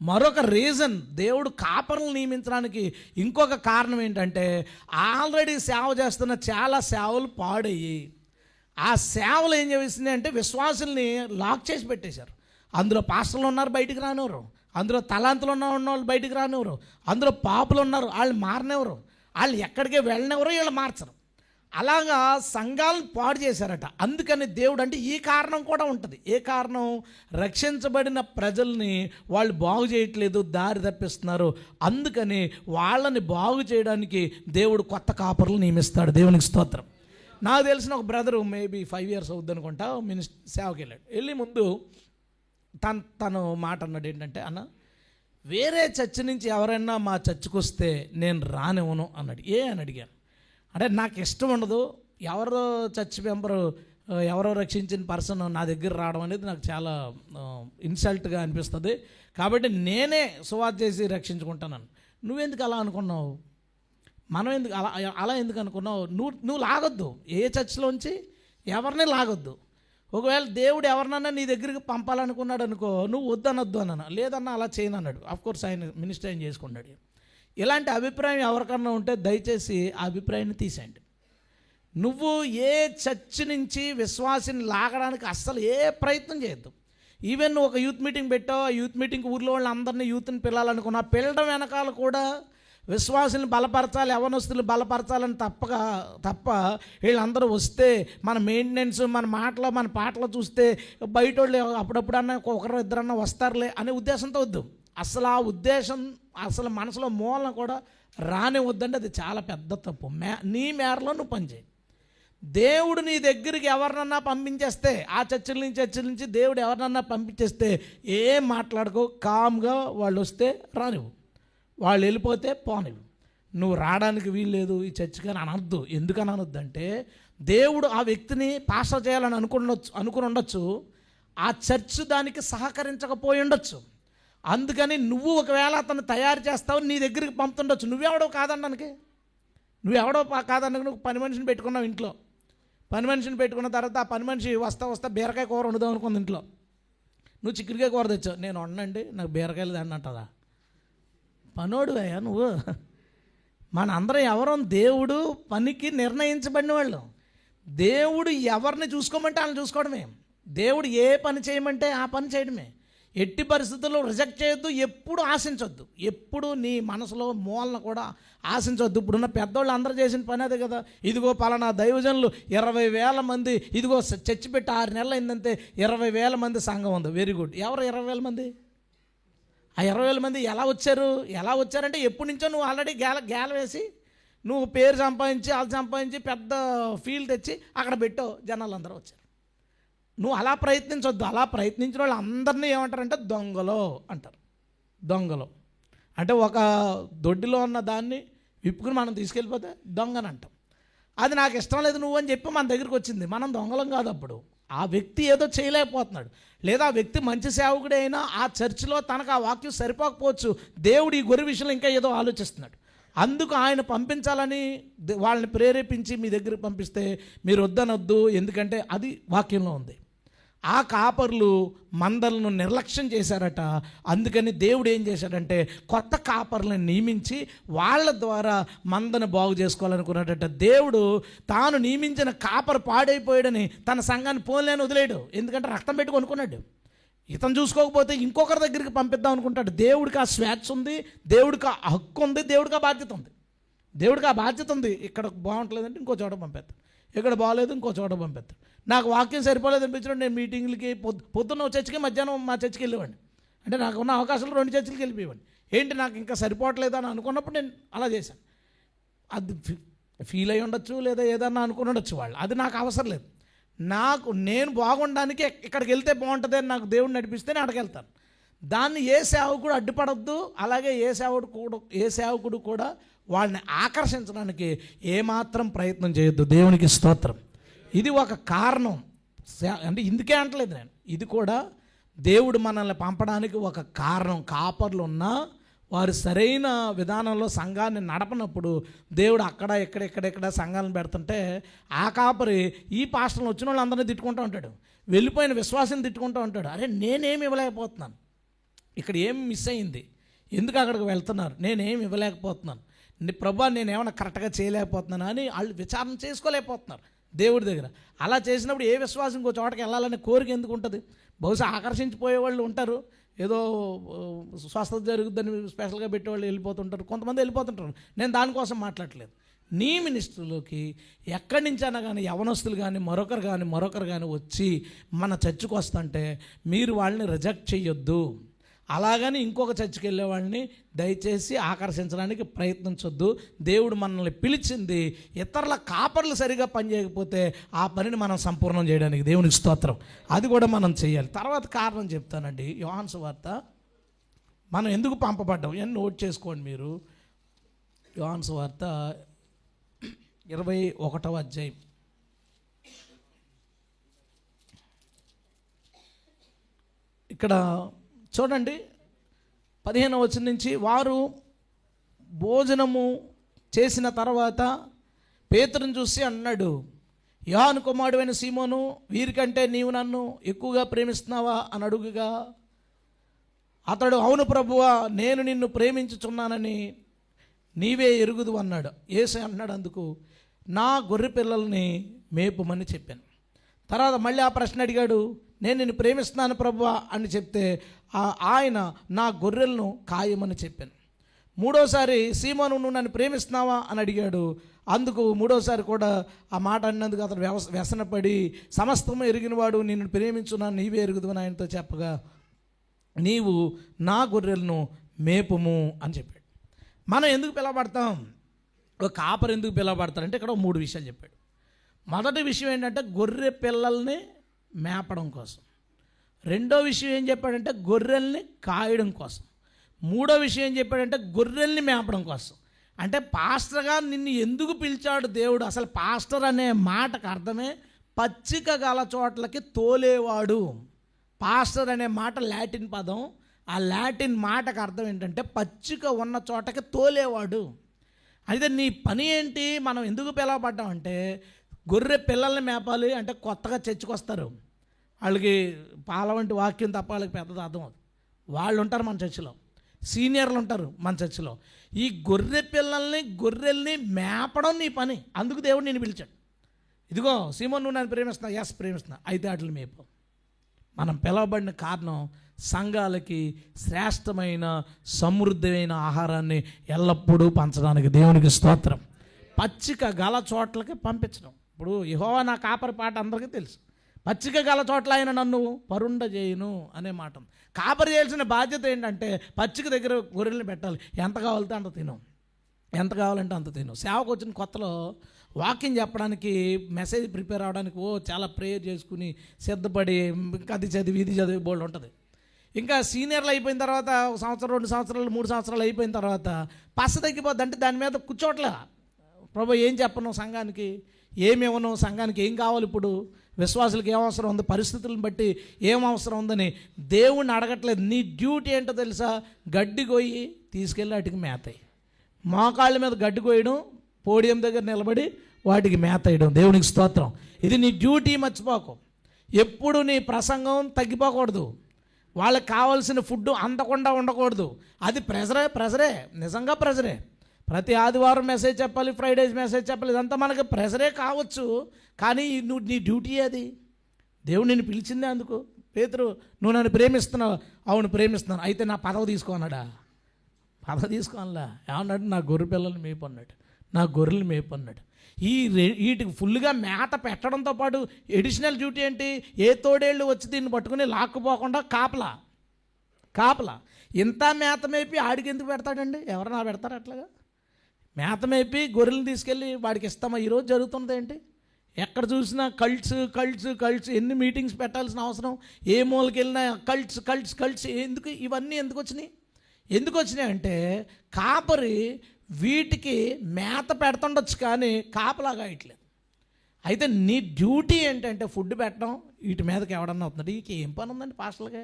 మరొక రీజన్ దేవుడు కాపర్లను నియమించడానికి ఇంకొక కారణం ఏంటంటే, ఆల్రెడీ సేవ చేస్తున్న చాలా సేవలు పాడయ్యి ఆ సేవలు ఏం చేసింది అంటే విశ్వాసుల్ని లాక్ చేసి పెట్టేశారు. అందులో పాస్టర్లు ఉన్నారు, బయటికి రానివ్వరు. అందులో తలాంతులు ఉన్న వాళ్ళు బయటికి రానివ్వరు. అందులో పాపులు ఉన్నారు, వాళ్ళు మారనివ్వరు. వాళ్ళు ఎక్కడికి వెళ్ళనివ్వరు, వీళ్ళు మార్చరు. అలాగా సంఘాలను పాడు చేశారట. అందుకని దేవుడు అంటే ఈ కారణం కూడా ఉంటుంది. ఏ కారణం? రక్షించబడిన ప్రజల్ని వాళ్ళు బాగు చేయట్లేదు, దారి తప్పిస్తున్నారు. అందుకని వాళ్ళని బాగు చేయడానికి దేవుడు కొత్త కాపర్లు నియమిస్తాడు. దేవునికి స్తోత్రం. నాకు తెలిసిన ఒక బ్రదరు మేబీ 5 years అవుద్ది అనుకుంటా, సేవకి వెళ్ళాడు. వెళ్ళి ముందు తను మాట అన్నాడు ఏంటంటే, అన్న వేరే చర్చి నుంచి ఎవరైనా మా చర్చికి వస్తే నేను రానివ్వను అన్నాడు. అని అడిగాను. అంటే నాకు ఇష్టం ఉండదు, ఎవరో చర్చ్ మెంబరు, ఎవరో రక్షించిన పర్సన్ నా దగ్గర రావడం అనేది నాకు చాలా ఇన్సల్ట్గా అనిపిస్తుంది. కాబట్టి నేనే సువార్త చేసి రక్షించుకుంటాను. నువ్వెందుకు అలా అనుకున్నావు? మనం ఎందుకు అలా ఎందుకు అనుకున్నావు? నువ్వు లాగొద్దు, ఏ చర్చిలోంచి ఎవరిని లాగొద్దు. ఒకవేళ దేవుడు ఎవరినన్నా నీ దగ్గరికి పంపాలనుకున్నాడు అనుకో, నువ్వు వద్దనొద్దు అన్నాను. లేదన్నా అలా చేయను అన్నాడు. అఫ్కోర్స్ ఆయన మినిస్టర్ ఆయన చేసుకున్నాడు. ఇలాంటి అభిప్రాయం ఎవరికన్నా ఉంటే దయచేసి ఆ అభిప్రాయాన్ని తీసేయండి. నువ్వు ఏ చర్చి నుంచి విశ్వాసిని లాగడానికి అస్సలు ఏ ప్రయత్నం చేయొద్దు. ఈవెన్ నువ్వు ఒక యూత్ మీటింగ్ పెట్టావు, ఆ యూత్ మీటింగ్ ఊర్లో వాళ్ళందరినీ యూత్ని పిల్లాలనుకున్నా, పిల్లడం వెనకాల కూడా విశ్వాసులను బలపరచాలి, యవనస్తులు బలపరచాలని తప్ప వీళ్ళందరూ వస్తే మన మెయింటెనెన్స్, మన పాటలు చూస్తే బయట వాళ్ళు అప్పుడప్పుడన్నా ఒకరు ఇద్దరన్నా వస్తారులే అనే ఉద్దేశంతో వద్దు. అసలు ఆ ఉద్దేశం అసలు మనసులో మూలన కూడా రానివద్దండి. అది చాలా పెద్ద తప్పు. నీ మేరలో నువ్వు పనిచేయి. దేవుడు నీ దగ్గరికి ఎవరినన్నా పంపించేస్తే, ఆ చర్చిల నుంచి దేవుడు ఎవరినన్నా పంపించేస్తే ఏం మాట్లాడుకో, కామ్గా వాళ్ళు వస్తే రానివ్వు, వాళ్ళు వెళ్ళిపోతే పోనివ్వు. నువ్వు రావడానికి వీల్లేదు ఈ చర్చికి అని అనొద్దు. ఎందుకని అనొద్దంటే, దేవుడు ఆ వ్యక్తిని పాస్టర్ చేయాలని అనుకుని ఉండొచ్చు, ఆ చర్చ్ దానికి సహకరించకపోయి ఉండొచ్చు. అందుకని నువ్వు ఒకవేళ అతను తయారు చేస్తావు, నీ దగ్గరికి పంపుతుండొచ్చు. నువ్వెవడో కాదనడానికి నువ్వు పని మనిషిని పెట్టుకున్నావు ఇంట్లో. పని మనిషిని పెట్టుకున్న తర్వాత ఆ పని మనిషి వస్తా బీరకాయ కూర వండుదాం అనుకుంది ఇంట్లో. నువ్వు చిక్కుడుకాయ కూర తెచ్చావు, నేను వండండి నాకు బీరకాయలు దాన్ని అంటదా? పనోడు అయ్యా నువ్వు. మన అందరం ఎవరం దేవుడు పనికి నిర్ణయించబడిన వాళ్ళు. దేవుడు ఎవరిని చూసుకోమంటే వాళ్ళని చూసుకోవడమే. దేవుడు ఏ పని చేయమంటే ఆ పని చేయడమే. ఎట్టి పరిస్థితుల్లో రిజెక్ట్ చేయొద్దు, ఎప్పుడు ఆశించొద్దు, ఎప్పుడు నీ మనసులో మూలన కూడా ఆశించొద్దు. ఇప్పుడున్న పెద్దోళ్ళు అందరూ చేసిన పని అదే కదా. ఇదిగో పలానా దైవజనులు 20,000 మంది, ఇదిగో చర్చి పెట్టి 6 నెలలు అయిందంటే 20,000 మంది సంఘం ఉంది. Very good. ఎవరు 20,000 మంది? ఆ 20,000 మంది ఎలా వచ్చారంటే ఎప్పటి నుంచో నువ్వు ఆల్రెడీ గేల వేసి నువ్వు పేరు సంపాదించి పెద్ద ఫీల్డ్ తెచ్చి అక్కడ పెట్టావు, జనాలు అందరూ వచ్చారు. నువ్వు అలా ప్రయత్నించొద్దు. అలా ప్రయత్నించిన వాళ్ళు అందరినీ ఏమంటారంటే దొంగలో అంటారు. దొంగలు అంటే ఒక దొడ్డిలో ఉన్న దాన్ని విప్పుకుని మనం తీసుకెళ్ళిపోతే దొంగని అంటాం. అది నాకు ఇష్టం లేదు నువ్వు అని చెప్పి మన దగ్గరికి వచ్చింది. మనం దొంగలం కాదు. అప్పుడు ఆ వ్యక్తి ఏదో చేయలేకపోతున్నాడు, లేదా ఆ వ్యక్తి మంచి సేవకుడే అయినా ఆ చర్చిలో తనకు ఆ వాక్యం సరిపోకపోవచ్చు. దేవుడు ఈ గొర్రె విషయంలో ఇంకా ఏదో ఆలోచిస్తున్నాడు. అందుకు ఆయన పంపించాలని వాళ్ళని ప్రేరేపించి మీ దగ్గరికి పంపిస్తే మీరు వద్దనొద్దు, ఎందుకంటే అది వాక్యంలో ఉంది. ఆ కాపర్లు మందలను నిర్లక్ష్యం చేశారట. అందుకని దేవుడు ఏం చేశాడంటే కొత్త కాపర్లను నియమించి వాళ్ళ ద్వారా మందను బాగు చేసుకోవాలనుకున్నాడట. దేవుడు తాను నియమించిన కాపర్ పాడైపోయాడని తన సంఘాన్ని పోలేని వదిలేడు. ఎందుకంటే రక్తం పెట్టి కొనుక్కున్నాడు. ఇతను చూసుకోకపోతే ఇంకొకరి దగ్గరికి పంపిద్దాం అనుకుంటాడు. దేవుడికి ఆ స్వేచ్ఛ ఉంది, దేవుడికి ఆ హక్కు ఉంది, దేవుడికి ఆ బాధ్యత ఉంది. ఇక్కడ బాగుంటలేదంటే ఇంకో చోట పంపిస్తాడు, ఇక్కడ బాగలేదు ఇంకో చోట పంపిస్తాడు. నాకు వాక్యం సరిపోలేదు అనిపించడం నేను మీటింగ్లకి పొద్దున్న చర్చికి మధ్యాహ్నం మా చర్చికి వెళ్ళేవాడిని. అంటే నాకు ఉన్న అవకాశాలు 2 చర్చిలకి వెళ్ళిపోయేవాడిని. ఏంటి నాకు ఇంకా సరిపోవట్లేదు అని అనుకున్నప్పుడు నేను అలా చేశాను. అది ఫీల్ అయ్యి ఉండొచ్చు, లేదా ఏదన్నా అనుకుని ఉండొచ్చు వాళ్ళు. అది నాకు అవసరం లేదు. నేను బాగుండడానికి ఇక్కడికి వెళ్తే బాగుంటుంది అని నాకు దేవుడు నడిపిస్తే నేను అక్కడికి వెళ్తాను. దాన్ని ఏ సేవకుడు అడ్డుపడొద్దు. అలాగే ఏ సేవకుడు కూడా వాళ్ళని ఆకర్షించడానికి ఏమాత్రం ప్రయత్నం చేయొద్దు. దేవునికి స్తోత్రం. ఇది ఒక కారణం. అంటే ఇందుకే అంటలేదు నేను, ఇది కూడా దేవుడు మనల్ని పంపడానికి ఒక కారణం. కాపర్లు ఉన్నా వారు సరైన విధానంలో సంఘాన్ని నడపనప్పుడు దేవుడు అక్కడ ఎక్కడెక్కడ సంఘాలను పెడుతుంటే ఆ కాపరి ఈ పాస్టర్లు వచ్చిన వాళ్ళు అందరినీ తిట్టుకుంటూ ఉంటాడు, వెళ్ళిపోయిన విశ్వాసాన్ని తిట్టుకుంటూ ఉంటాడు. అరే నేనేమి ఇవ్వలేకపోతున్నాను, ఇక్కడ ఏం మిస్ అయింది, ఎందుకు అక్కడికి వెళ్తున్నారు, నేనేమి ఇవ్వలేకపోతున్నాను, ప్రభా నేనేమైనా కరెక్ట్గా చేయలేకపోతున్నాను అని వాళ్ళు విచారణ చేసుకోలేకపోతున్నారు దేవుడి దగ్గర. అలా చేసినప్పుడు ఏ విశ్వాసం ఇంకో చోటకి వెళ్ళాలనే కోరిక ఎందుకు ఉంటుంది? బహుశా ఆకర్షించిపోయే వాళ్ళు ఉంటారు, ఏదో స్వస్థత జరుగుద్దని స్పెషల్గా పెట్టేవాళ్ళు వెళ్ళిపోతుంటారు, కొంతమంది వెళ్ళిపోతుంటారు. నేను దానికోసం మాట్లాడలేదు. నీ మినిస్ట్రీలోకి ఎక్కడి నుంచైనా కానీ యవనస్తులు కానీ మరొకరు కానీ వచ్చి మన చర్చికి వస్తుంటే మీరు వాళ్ళని రిజెక్ట్ చేయొద్దు. అలాగని ఇంకొక చర్చికి వెళ్ళే వాళ్ళని దయచేసి ఆకర్షించడానికి ప్రయత్నించొద్దు. దేవుడు మనల్ని పిలిచింది ఇతరుల కాపర్లు సరిగా పనిచేయకపోతే ఆ పనిని మనం సంపూర్ణం చేయడానికి. దేవునికి స్తోత్రం. అది కూడా మనం చేయాలి. తర్వాత కారణం చెప్తానండి. యోహాను సువార్త మనం ఎందుకు పంపబడ్డాం అని నోట్ చేసుకోండి మీరు. యోహాను సువార్త 21వ అధ్యాయం. ఇక్కడ చూడండి 15వ వచనం నుంచి, వారు భోజనము చేసిన తర్వాత పేతురుని చూసి అన్నాడు, యోహాను కుమారుడైన సీమోను, వీరికంటే నీవు నన్ను ఎక్కువగా ప్రేమిస్తున్నావా అని అడుగుగా అతడు, అవును ప్రభువా, నేను నిన్ను ప్రేమించుచున్నానని నీవే ఎరుగుదు అన్నాడు. యేసు అన్నాడు అందుకు, నా గొర్రె పిల్లల్ని మేపుమని చెప్పాను. తర్వాత మళ్ళీ ఆ ప్రశ్న అడిగాడు, నేను నిన్ను ప్రేమిస్తున్నాను ప్రభువా అని చెప్తే ఆయన, నా గొర్రెలను కాయమని చెప్పాను. మూడోసారి సీమోను నువ్వు నన్ను ప్రేమిస్తున్నావా అని అడిగాడు. అందుకు మూడోసారి కూడా ఆ మాట అన్నందుకు అతను వ్యసనపడి సమస్తము ఎరిగినవాడు నిన్ను ప్రేమించున్నాను నీవే ఎరుగుదు అని ఆయనతో చెప్పగా, నీవు నా గొర్రెలను మేపుము అని చెప్పాడు. మనం ఎందుకు పిలవబడతాం? ఒక కాపరి ఎందుకు పిలవబడతారంటే ఇక్కడ 3 విషయాలు చెప్పాడు. మొదటి విషయం ఏంటంటే గొర్రె పిల్లల్ని మేపడం కోసం. రెండో విషయం ఏం చెప్పాడంటే గొర్రెల్ని కాయడం కోసం. మూడో విషయం ఏం చెప్పాడంటే గొర్రెల్ని మేపడం కోసం. అంటే పాస్టర్గా నిన్ను ఎందుకు పిలిచాడు దేవుడు? అసలు పాస్టర్ అనే మాటకు అర్థమే పచ్చిక గల చోట్లకి తోలేవాడు. పాస్టర్ అనే మాట లాటిన్ పదం. ఆ లాటిన్ మాటకు అర్థం ఏంటంటే పచ్చిక ఉన్న చోటకి తోలేవాడు. అయితే నీ పని ఏంటి? మనం ఎందుకు పిలవబడ్డామంటే గొర్రె పిల్లల్ని మేపాలి. అంటే కొత్తగా చర్చికి వస్తారు, వాళ్ళకి పాల వంటి వాక్యం తప్ప వాళ్ళకి పెద్దది అర్థం అవుతుంది. వాళ్ళు ఉంటారు మన చర్చిలో, సీనియర్లు ఉంటారు మన చర్చిలో. ఈ గొర్రెల్ని మేపడం నీ పని. అందుకు దేవుడు నేను పిలిచాడు. ఇదిగో సీమోను నువ్వు నన్ను ప్రేమిస్తున్నా, ఎస్ ప్రేమిస్తున్నా, అయితే వాటిని మేపు. మనం పిలవబడిన కారణం సంఘాలకి శ్రేష్టమైన సమృద్ధమైన ఆహారాన్ని ఎల్లప్పుడూ పంచడానికి. దేవునికి స్తోత్రం. పచ్చిక గల చోట్లకి పంపించడం. ఇప్పుడు యెహోవా నా కాపరి పాట అందరికీ తెలుసు. పచ్చిక గల చోట్ల ఆయన నన్ను పరుండ చేయును అనే మాట. కాపరి చేయాల్సిన బాధ్యత ఏంటంటే పచ్చిక దగ్గర గొర్రెల్ని పెట్టాలి. ఎంత కావాలంటే అంత తిను, ఎంత కావాలంటే అంత తిను. సేవకు వచ్చిన కొత్తలో వాకింగ్ చెప్పడానికి మెసేజ్ ప్రిపేర్ అవ్వడానికి చాలా ప్రేయర్ చేసుకుని సిద్ధపడి అది చదివి ఇది చదివి బోల్డ్ ఉంటుంది. ఇంకా సీనియర్లు అయిపోయిన తర్వాత 1 సంవత్సరం 2 సంవత్సరాలు 3 సంవత్సరాలు అయిపోయిన తర్వాత పస్స తగ్గిపోద్ది. అంటే దాని మీద కూర్చోట్లే. ప్రభు ఏం చెప్పను సంఘానికి, ఏమివ్వను సంఘానికి, ఏం కావాలి ఇప్పుడు, విశ్వాసులకు ఏం అవసరం ఉంది, పరిస్థితులను బట్టి ఏం అవసరం ఉందని దేవుణ్ణి అడగట్లేదు. నీ డ్యూటీ ఏంటో తెలుసా? గడ్డి కొయ్యి తీసుకెళ్ళి వాటికి మేతాయి. మోకాళ్ళ మీద గడ్డి కొయ్యడం, పోడియం దగ్గర నిలబడి వాటికి మేతేయడం. దేవునికి స్తోత్రం. ఇది నీ డ్యూటీ, మర్చిపోకు. ఎప్పుడు నీ ప్రసంగం తగ్గిపోకూడదు. వాళ్ళకి కావాల్సిన ఫుడ్ అందకుండా ఉండకూడదు. అది ప్రెజరే నిజంగా ప్రెజరే. ప్రతి ఆదివారం మెసేజ్ చెప్పాలి, ఫ్రైడేస్ మెసేజ్ చెప్పాలి, ఇదంతా మనకి ప్రెజరే కావచ్చు. కానీ నీ డ్యూటీ అది. దేవుడు నిన్ను పిలిచిందే అందుకు. పేతురు నువ్వు నన్ను ప్రేమిస్తున్నావు, అవును ప్రేమిస్తున్నాను, అయితే నా పదవి తీసుకో అన్నాడా? పదవి తీసుకోవాలా? ఏమన్నాడు? నా గొర్రె పిల్లల్ని మేపు అన్నాడు, నా గొర్రెలు మేపు అన్నాడు. వీటికి ఫుల్గా మేత పెట్టడంతో పాటు ఎడిషనల్ డ్యూటీ ఏంటి? ఏ తోడేళ్ళు వచ్చి దీన్ని పట్టుకుని లాక్కుపోకుండా కాపలా. ఇంత మేత మేపి ఆడికి ఎందుకు పెడతాడండి? ఎవరన్నా పెడతారు అట్లాగా? మేత మేపి గొర్రెలను తీసుకెళ్ళి వాడికి ఇస్తామా? ఈరోజు జరుగుతుంది ఏంటి? ఎక్కడ చూసినా కల్ట్స్. ఎన్ని మీటింగ్స్ పెట్టాల్సిన అవసరం? ఏ మూలకి వెళ్ళినా కల్ట్స్. ఇవన్నీ ఎందుకు వచ్చినాయి అంటే కాపరి వీటికి మేత పెడుతుండొచ్చు కానీ కాపలాగా ఇట్లేదు. అయితే నీ డ్యూటీ ఏంటంటే ఫుడ్ పెట్టడం. వీటి మీదకి ఎవడన్నా అవుతున్నాడు. వీటికి ఏం పని ఉందండి? పాస్టర్లకే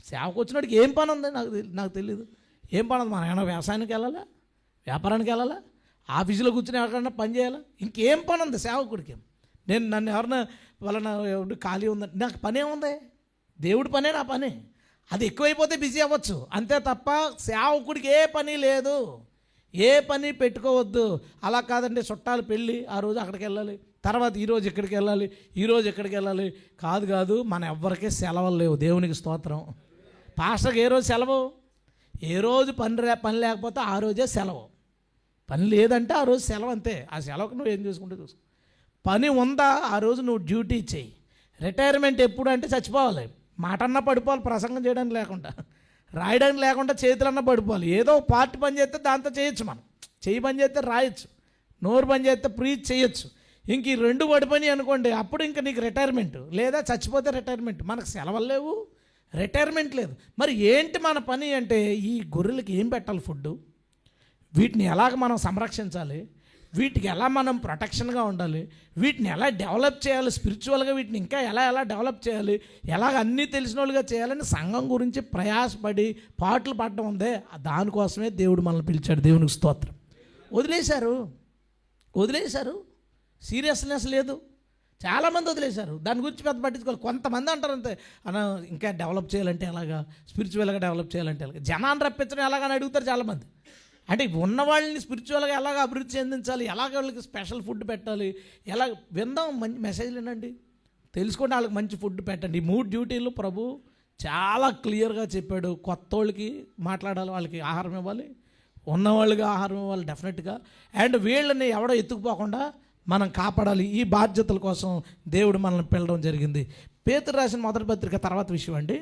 సేవకు వచ్చినడికి ఏం పని ఉంది? నాకు తెలియదు ఏం పని ఉంది. మనం ఏమైనా వ్యవసాయానికి వెళ్ళాలా, వ్యాపారానికి వెళ్ళాలా, ఆఫీసులో కూర్చొని ఎవరికైనా పని చేయాలా? ఇంకేం పని ఉంది సేవకుడికి? నన్ను ఎవరైనా వాళ్ళ ఖాళీ ఉందంటే నాకు పని ఏముంది? దేవుడి పనే నా పని. అది ఎక్కువైపోతే బిజీ అవ్వచ్చు అంతే తప్ప సేవకుడికి ఏ పని లేదు, ఏ పని పెట్టుకోవద్దు. అలా కాదండి, చుట్టాలు పెళ్ళి, ఆ రోజు అక్కడికి వెళ్ళాలి, తర్వాత ఈరోజు ఎక్కడికి వెళ్ళాలి. కాదు, మన ఎవ్వరికీ సెలవులు లేవు. దేవునికి స్తోత్రం. పాస్టర్కి ఏ రోజు సెలవు? ఏ రోజు పని లేకపోతే ఆ రోజే సెలవు. పని లేదంటే ఆ రోజు సెలవు, అంతే. ఆ సెలవుకు నువ్వు ఏం చూసుకుంటే చూసుకో. పని ఉందా ఆ రోజు నువ్వు డ్యూటీ చేయి. రిటైర్మెంట్ ఎప్పుడు అంటే చచ్చిపోవాలి. మాటన్నా పడిపోవాలి, ప్రసంగం చేయడానికి లేకుండా, రాయడానికి లేకుండా, చేతులన్నా పడిపోవాలి. ఏదో పార్ట్ పని చేస్తే దాంతో చేయొచ్చు. మనం చెయ్యి పని చేస్తే రాయొచ్చు, నోరు పని చేస్తే ప్రీచ్ చేయొచ్చు. ఇంక ఈ 2 పడిపోయి అనుకోండి, అప్పుడు ఇంకా నీకు రిటైర్మెంట్, లేదా చచ్చిపోతే రిటైర్మెంట్. మనకు సెలవులు లేవు, రిటైర్మెంట్ లేదు. మరి ఏంటి మన పని అంటే ఈ గొర్రెలకి ఏం పెట్టాలి ఫుడ్, వీటిని ఎలాగ మనం సంరక్షించాలి, వీటికి ఎలా మనం ప్రొటెక్షన్గా ఉండాలి, వీటిని ఎలా డెవలప్ చేయాలి, స్పిరిచువల్గా వీటిని ఇంకా ఎలా డెవలప్ చేయాలి, ఎలాగ అన్నీ తెలిసిన వాళ్ళుగా చేయాలని సంఘం గురించి ప్రయాసపడి పాటలు పడడం ఉందే, దానికోసమే దేవుడు మనల్ని పిలిచాడు. దేవునికి స్తోత్రం. వదిలేశారు, సీరియస్నెస్ లేదు. చాలామంది వదిలేశారు, దాని గురించి పెద్ద పట్టించుకోవాలి. కొంతమంది అంటారు అంతే, ఇంకా డెవలప్ చేయాలంటే ఎలాగా, స్పిరిచువల్గా డెవలప్ చేయాలంటే ఎలాగా, జనాన్ని రప్పించడం ఎలాగని అడుగుతారు చాలామంది. అంటే ఉన్నవాళ్ళని స్పిరిచువల్గా ఎలాగ అభివృద్ధి చెందించాలి, ఎలాగ వాళ్ళకి స్పెషల్ ఫుడ్ పెట్టాలి, ఎలా విందాం, మంచి మెసేజ్లు వినండి, తెలుసుకోండి, వాళ్ళకి మంచి ఫుడ్ పెట్టండి. ఈ 3 డ్యూటీలు ప్రభు చాలా క్లియర్గా చెప్పాడు. కొత్త వాళ్ళకి మాట్లాడాలి, వాళ్ళకి ఆహారం ఇవ్వాలి, ఉన్నవాళ్ళుగా ఆహారం ఇవ్వాలి డెఫినెట్గా. అండ్ వీళ్ళని ఎవడో ఎత్తుకుపోకుండా మనం కాపాడాలి. ఈ బాధ్యతల కోసం దేవుడు మనల్ని పిలవడం జరిగింది. పేతురు రాసిన మొదటి పత్రిక తర్వాత విషయం అండి.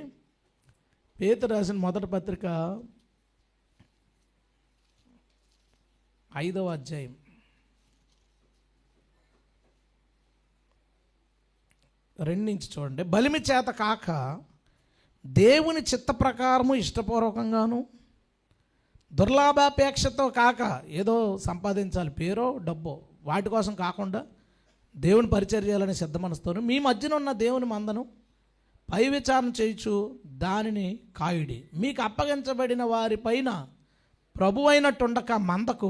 పేతురు రాసిన మొదటి పత్రిక 5వ అధ్యాయం 2 నుంచి చూడండి. బలిమి చేత కాక దేవుని చిత్త ప్రకారము ఇష్టపూర్వకంగాను, దుర్లాభాపేక్షతో కాక ఏదో సంపాదించాలి పేరో డబ్బో వాటి కోసం కాకుండా దేవుని పరిచర్య చేయాలని సిద్ధ మనసుతోను మీ మధ్యన ఉన్న దేవుని మందను పై విచారణ చేయుచు దానిని కాయుడి. మీకు అప్పగించబడిన వారి పైన ప్రభు అయినట్టుండక మందకు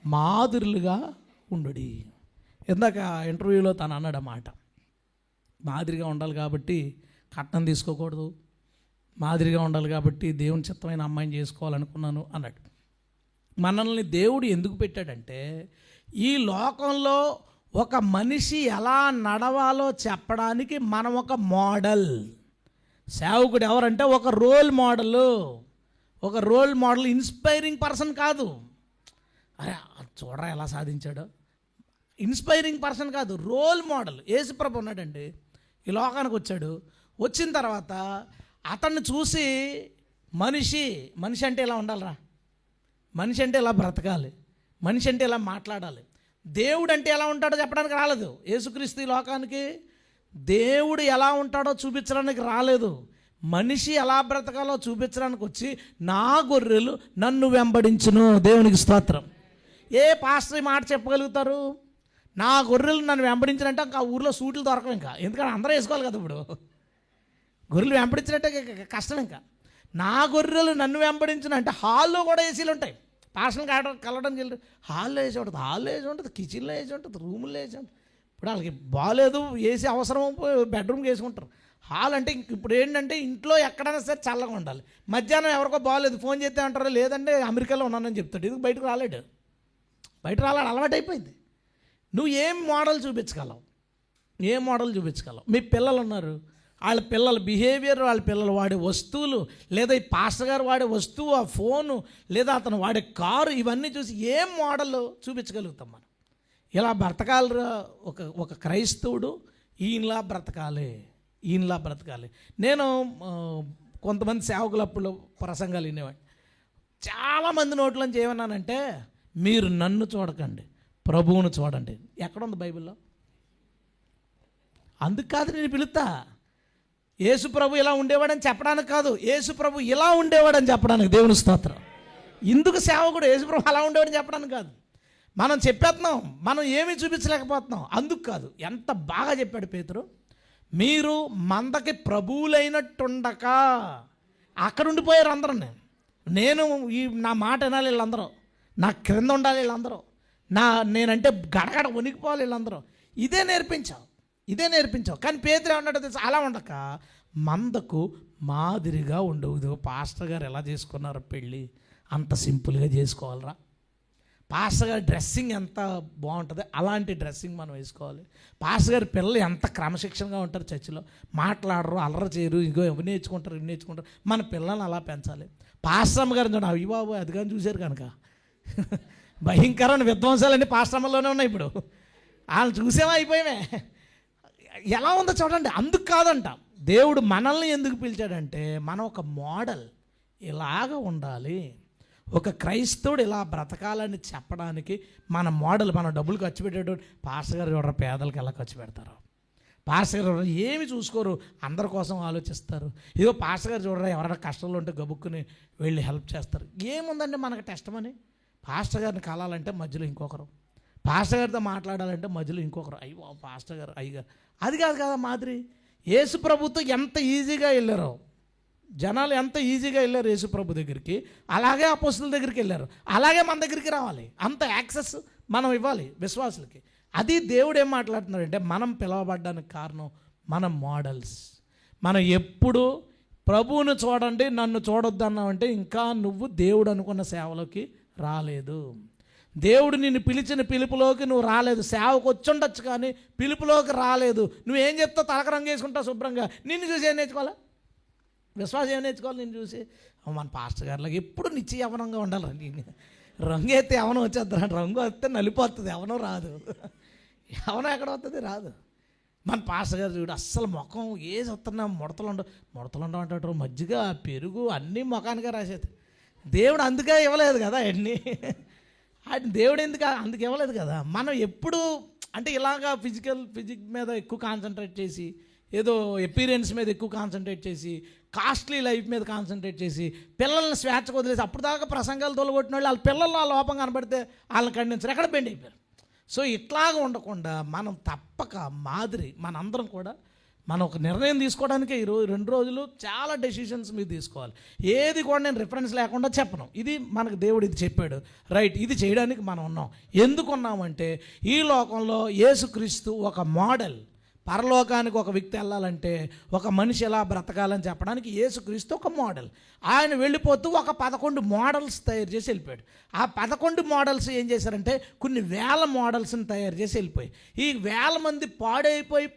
మాదిరులుగా ఉండుడి. ఇందాక ఇంటర్వ్యూలో తను అన్నాడన్నమాట, మాదిరిగా ఉండాలి కాబట్టి కట్నం తీసుకోకూడదు, మాదిరిగా ఉండాలి కాబట్టి దేవుని చిత్తమైన అమ్మాయిని చేసుకోవాలనుకున్నాను అన్నాడు. మనల్ని దేవుడు ఎందుకు పెట్టాడంటే ఈ లోకంలో ఒక మనిషి ఎలా నడవాలో చెప్పడానికి మనం ఒక మోడల్. సేవకుడు ఎవరంటే ఒక రోల్ మోడల్, ఇన్స్పైరింగ్ పర్సన్ కాదు. అరే చూడరా ఎలా సాధించాడో, ఇన్స్పైరింగ్ పర్సన్ కాదు, రోల్ మోడల్. యేసుప్రభు ఉన్నాడండి, ఈ లోకానికి వచ్చాడు. వచ్చిన తర్వాత అతన్ని చూసి మనిషి అంటే ఇలా ఉండాలిరా, మనిషి అంటే ఇలా బ్రతకాలి, మనిషి అంటే ఇలా మాట్లాడాలి, దేవుడు అంటే ఎలా ఉంటాడో చెప్పడానికి రాలేదు యేసుక్రీస్తు ఈ లోకానికి. దేవుడు ఎలా ఉంటాడో చూపించడానికి రాలేదు, మనిషి ఎలా బ్రతకాలో చూపించడానికి వచ్చి నా గొర్రెలు నన్ను వెంబడించును. దేవునికి స్తోత్రం. ఏ పాస్టర్ మాట చెప్పగలుగుతారు? నా గొర్రెలు నన్ను వెంబడించినంటే ఇంకా ఊర్లో సూట్లు దొరకవు, ఇంకా ఎందుకంటే అందరూ వేసుకోవాలి కదా. ఇప్పుడు గొర్రెలు వెంబడించినట్టే కష్టం. ఇంకా నా గొర్రెలు నన్ను వెంబడించినంటే హాల్లో కూడా ఏసీలు ఉంటాయి. పాస్టర్ని కలవడానికి వెళ్ళి హాల్లో వేసి ఉంటుంది, కిచెన్లో వేసి ఉంటుంది, రూముల్లో వేసి ఉంటుంది. ఇప్పుడు వాళ్ళకి బాగాలేదు ఏసీ అవసరం, బెడ్రూమ్కి వేసుకుంటారు. హాల్ అంటే ఇప్పుడు ఏంటంటే ఇంట్లో ఎక్కడైనా సరే చల్లగా ఉండాలి. మధ్యాహ్నం ఎవరికో బాగాలేదు ఫోన్ చేస్తే అంటారు, లేదంటే అమెరికాలో ఉన్నానని చెప్తాడు. ఇది బయటకు రాలేడు, అలవాటు అయిపోయింది. నువ్వు ఏం మోడల్ చూపించగలవు? మీ పిల్లలు ఉన్నారు, వాళ్ళ పిల్లల బిహేవియర్, వాళ్ళ పిల్లలు వాడే వస్తువులు, లేదా ఈ పాస్టర్ గారు వాడే వస్తువు, ఆ ఫోను, లేదా అతను వాడే కారు, ఇవన్నీ చూసి ఏం మోడల్ చూపించగలుగుతాం మనం? ఇలా బ్రతకాలి ఒక క్రైస్తవుడు, ఈయనలా బ్రతకాలి. నేను కొంతమంది సేవకులు అప్పుడు ప్రసంగాలు వినేవాడిని. చాలామంది నోట్లోంచి ఏమన్నానంటే, మీరు నన్ను చూడకండి, ప్రభువును చూడండి. ఎక్కడుంది బైబిల్లో? అందుకు కాదు నేను పిలుస్తా. యేసు ప్రభు ఇలా ఉండేవాడని చెప్పడానికి కాదు, యేసు ప్రభు ఇలా ఉండేవాడని చెప్పడానికి. దేవుని స్తోత్రం. ఇందుకు సేవకుడు యేసు ప్రభు అలా ఉండేవాడని చెప్పడానికి కాదు. మనం చెప్పేస్తున్నాం, మనం ఏమీ చూపించలేకపోతున్నాం, అందుకు కాదు. ఎంత బాగా చెప్పాడు పేతురు, మీరు మందకి ప్రభువులైనట్టుండక. అక్కడ ఉండిపోయారు అందరూ. నేను నా మాట వినాలి వీళ్ళందరూ, నా క్రింద ఉండాలి వీళ్ళందరూ, నేనంటే గడగడ వణికిపోవాలి వీళ్ళందరూ. ఇదే నేర్పించావు. కానీ పేతురు ఏమన్నాడో తెలుసు, అలా ఉండక మందకు మాదిరిగా ఉండవు. పాస్టర్ గారు ఎలా చేసుకున్నారు పెళ్ళి, అంత సింపుల్గా చేసుకోవాలరా. పాస్టర్ గారి డ్రెస్సింగ్ ఎంత బాగుంటుంది, అలాంటి డ్రెస్సింగ్ మనం వేసుకోవాలి. పాస్టర్ గారి పిల్లలు ఎంత క్రమశిక్షణగా ఉంటారు, చర్చిలో మాట్లాడరు, అల్లరి చేయరు, ఇవి నేర్చుకుంటారు. మన పిల్లల్ని అలా పెంచాలి. పాస్టర్ అమ్మగారు చూడండి, అవి బాబు అది కానీ చూశారు కనుక భయంకరమైన విధ్వంసాలన్నీ పాస్టర్ అమ్మలోనే ఉన్నాయి. ఇప్పుడు వాళ్ళని చూసేమో అయిపోయామే. ఎలా ఉందో చూడండి. అందుకు కాదంట దేవుడు మనల్ని ఎందుకు పిలిచాడంటే, మనం ఒక మోడల్, ఇలాగ ఉండాలి, ఒక క్రైస్తవుడు ఇలా బ్రతకాలని చెప్పడానికి మన మోడల్. మనం డబ్బులు ఖర్చు పెట్టేటప్పుడు పాస్టర్ గారు చూడరు పేదలకు ఎలా ఖర్చు పెడతారు, పాస్టర్ గారు ఏమి చూసుకోరు, అందరి కోసం ఆలోచిస్తారు. ఇదిగో పాస్టర్ గారు చూడరా ఎవరైనా కష్టంలో ఉంటే గబుక్కుని వెళ్ళి హెల్ప్ చేస్తారు. ఏముందండి మనకు టెస్టమని? పాస్టర్ గారిని కలాలంటే మధ్యలో ఇంకొకరు, పాస్టర్ గారితో మాట్లాడాలంటే మధ్యలో ఇంకొకరు, అయ్యో పాస్టర్ గారు అయ్యగారు. అది కాదు కదా మాదిరి. యేసు ప్రభుతో ఎంత ఈజీగా వెళ్ళారో జనాలు, ఎంత ఈజీగా వెళ్ళారు యేసు ప్రభు దగ్గరికి, అలాగే అపోస్తుల దగ్గరికి వెళ్ళారు, అలాగే మన దగ్గరికి రావాలి. అంత యాక్సెస్ మనం ఇవ్వాలి విశ్వాసులకి. అది దేవుడు ఏం మాట్లాడుతున్నాడంటే, మనం పిలవబడ్డానికి కారణం మన మోడల్స్. మనం ఎప్పుడు ప్రభువును చూడండి, నన్ను చూడొద్దు అన్నావంటే ఇంకా నువ్వు దేవుడు అనుకున్న సేవలోకి రాలేదు. దేవుడు నిన్ను పిలిచిన పిలుపులోకి నువ్వు రాలేదు. సేవకు వచ్చి ఉండొచ్చు కానీ పిలుపులోకి రాలేదు. నువ్వేం చెప్తావు? తలక రంగు వేసుకుంటావు శుభ్రంగా, నిన్ను చూసి ఏం నేర్చుకోవాలా? విశ్వాసం ఏం నేర్చుకోవాలి? నేను చూసి మన పాస్టర్ గారిలాగా ఎప్పుడు నిత్య యవనంగా ఉండాలి. రంగు అయితే యవనం వచ్చేద్దా? రంగు వస్తే నలిపోతుంది, యవనం రాదు. యవనం ఎక్కడ వస్తుంది? రాదు. మన పాస్టర్ గారు చూడు, అస్సలు ముఖం ఏది వస్తున్నా ముడతలు ఉండవు అంటాడు. మజ్జిగ, పెరుగు అన్నీ ముఖానికే రాసేది. దేవుడు అందుకే ఇవ్వలేదు కదా అన్నీ. దేవుడు అందుకు ఇవ్వలేదు కదా. మనం ఎప్పుడు అంటే ఇలాగా ఫిజిక్ మీద ఎక్కువ కాన్సన్ట్రేట్ చేసి, ఏదో ఎపీరియన్స్ మీద ఎక్కువ కాన్సన్ట్రేట్ చేసి, కాస్ట్లీ లైఫ్ మీద కాన్సన్ట్రేట్ చేసి, పిల్లల్ని స్వేచ్ఛకు వదిలేసి, అప్పుడు దాకా ప్రసంగాలు తొలగొట్టిన వాళ్ళు వాళ్ళ పిల్లలు ఆ లోపం కనబడితే వాళ్ళని ఖండించరు, ఎక్కడ బెండ్ అయిపోయారు. సో ఇట్లాగా ఉండకుండా మనం తప్పక మనందరం కూడా మనం ఒక నిర్ణయం తీసుకోవడానికే 2 రోజులు చాలా డెసిషన్స్ మీరు తీసుకోవాలి. ఏది కూడా నేను రిఫరెన్స్ లేకుండా చెప్పను. ఇది మనకు దేవుడు ఇది చెప్పాడు, రైట్, ఇది చేయడానికి మనం ఉన్నాం. ఎందుకు ఉన్నామంటే ఈ లోకంలో యేసుక్రీస్తు ఒక మోడల్. పరలోకానికి ఒక వ్యక్తి వెళ్ళాలంటే, ఒక మనిషి ఎలా బ్రతకాలని చెప్పడానికి యేసుక్రీస్తు ఒక మోడల్. ఆయన వెళ్ళిపోతూ ఒక 11 మోడల్స్ తయారు చేసి వెళ్ళిపోయాడు. ఆ 11 మోడల్స్ ఏం చేశారంటే కొన్ని వేల మోడల్స్ని తయారు చేసి వెళ్ళిపోయి, ఈ వేల మంది పాడైపోయి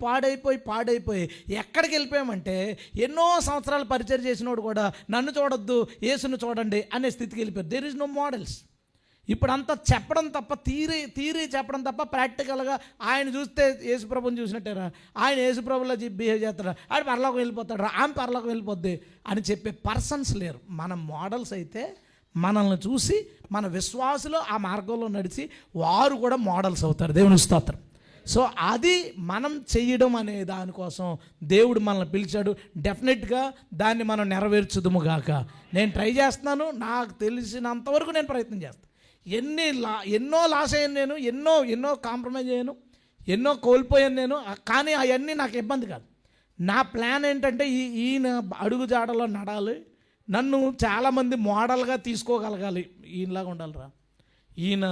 ఎక్కడికి వెళ్ళిపోయామంటే, ఎన్నో సంవత్సరాలు పరిచయం చేసినోడు కూడా నన్ను చూడొద్దు యేసును చూడండి అనే స్థితికి వెళ్ళిపోయారు. There is no models. ఇప్పుడు అంతా చెప్పడం తప్ప, థీరీ చెప్పడం తప్ప, ప్రాక్టికల్గా ఆయన చూస్తే యేసుప్రభుని చూసినట్టేరా, ఆయన యేసుప్రభులో బిహేవ్ చేస్తారా, ఆడు పరలోకం వెళ్ళిపోతాడు, ఆమె పరలోకం వెళ్ళిపోద్ది అని చెప్పే పర్సన్స్ లేరు. మన మోడల్స్ అయితే మనల్ని చూసి మన విశ్వాసులు ఆ మార్గంలో నడిచి వారు కూడా మోడల్స్ అవుతారు. దేవుని స్తోత్రం. సో అది మనం చెయ్యడం అనే దానికోసం దేవుడు మనల్ని పిలిచాడు. డెఫినెట్గా దాన్ని మనం నెరవేర్చుదుము గాక. నేను ట్రై చేస్తున్నాను, నాకు తెలిసినంతవరకు నేను ప్రయత్నం చేస్తాను. ఎన్నో లాస్ అయ్యాను నేను, ఎన్నో కాంప్రమైజ్ అయ్యాను, ఎన్నో కోల్పోయాను నేను. కానీ అవన్నీ నాకు ఇబ్బంది కాదు. నా ప్లాన్ ఏంటంటే ఈయన అడుగు జాడలో నడాలి, నన్ను చాలామంది మోడల్గా తీసుకోగలగాలి. ఈయనలాగా ఉండాలిరా, ఈయన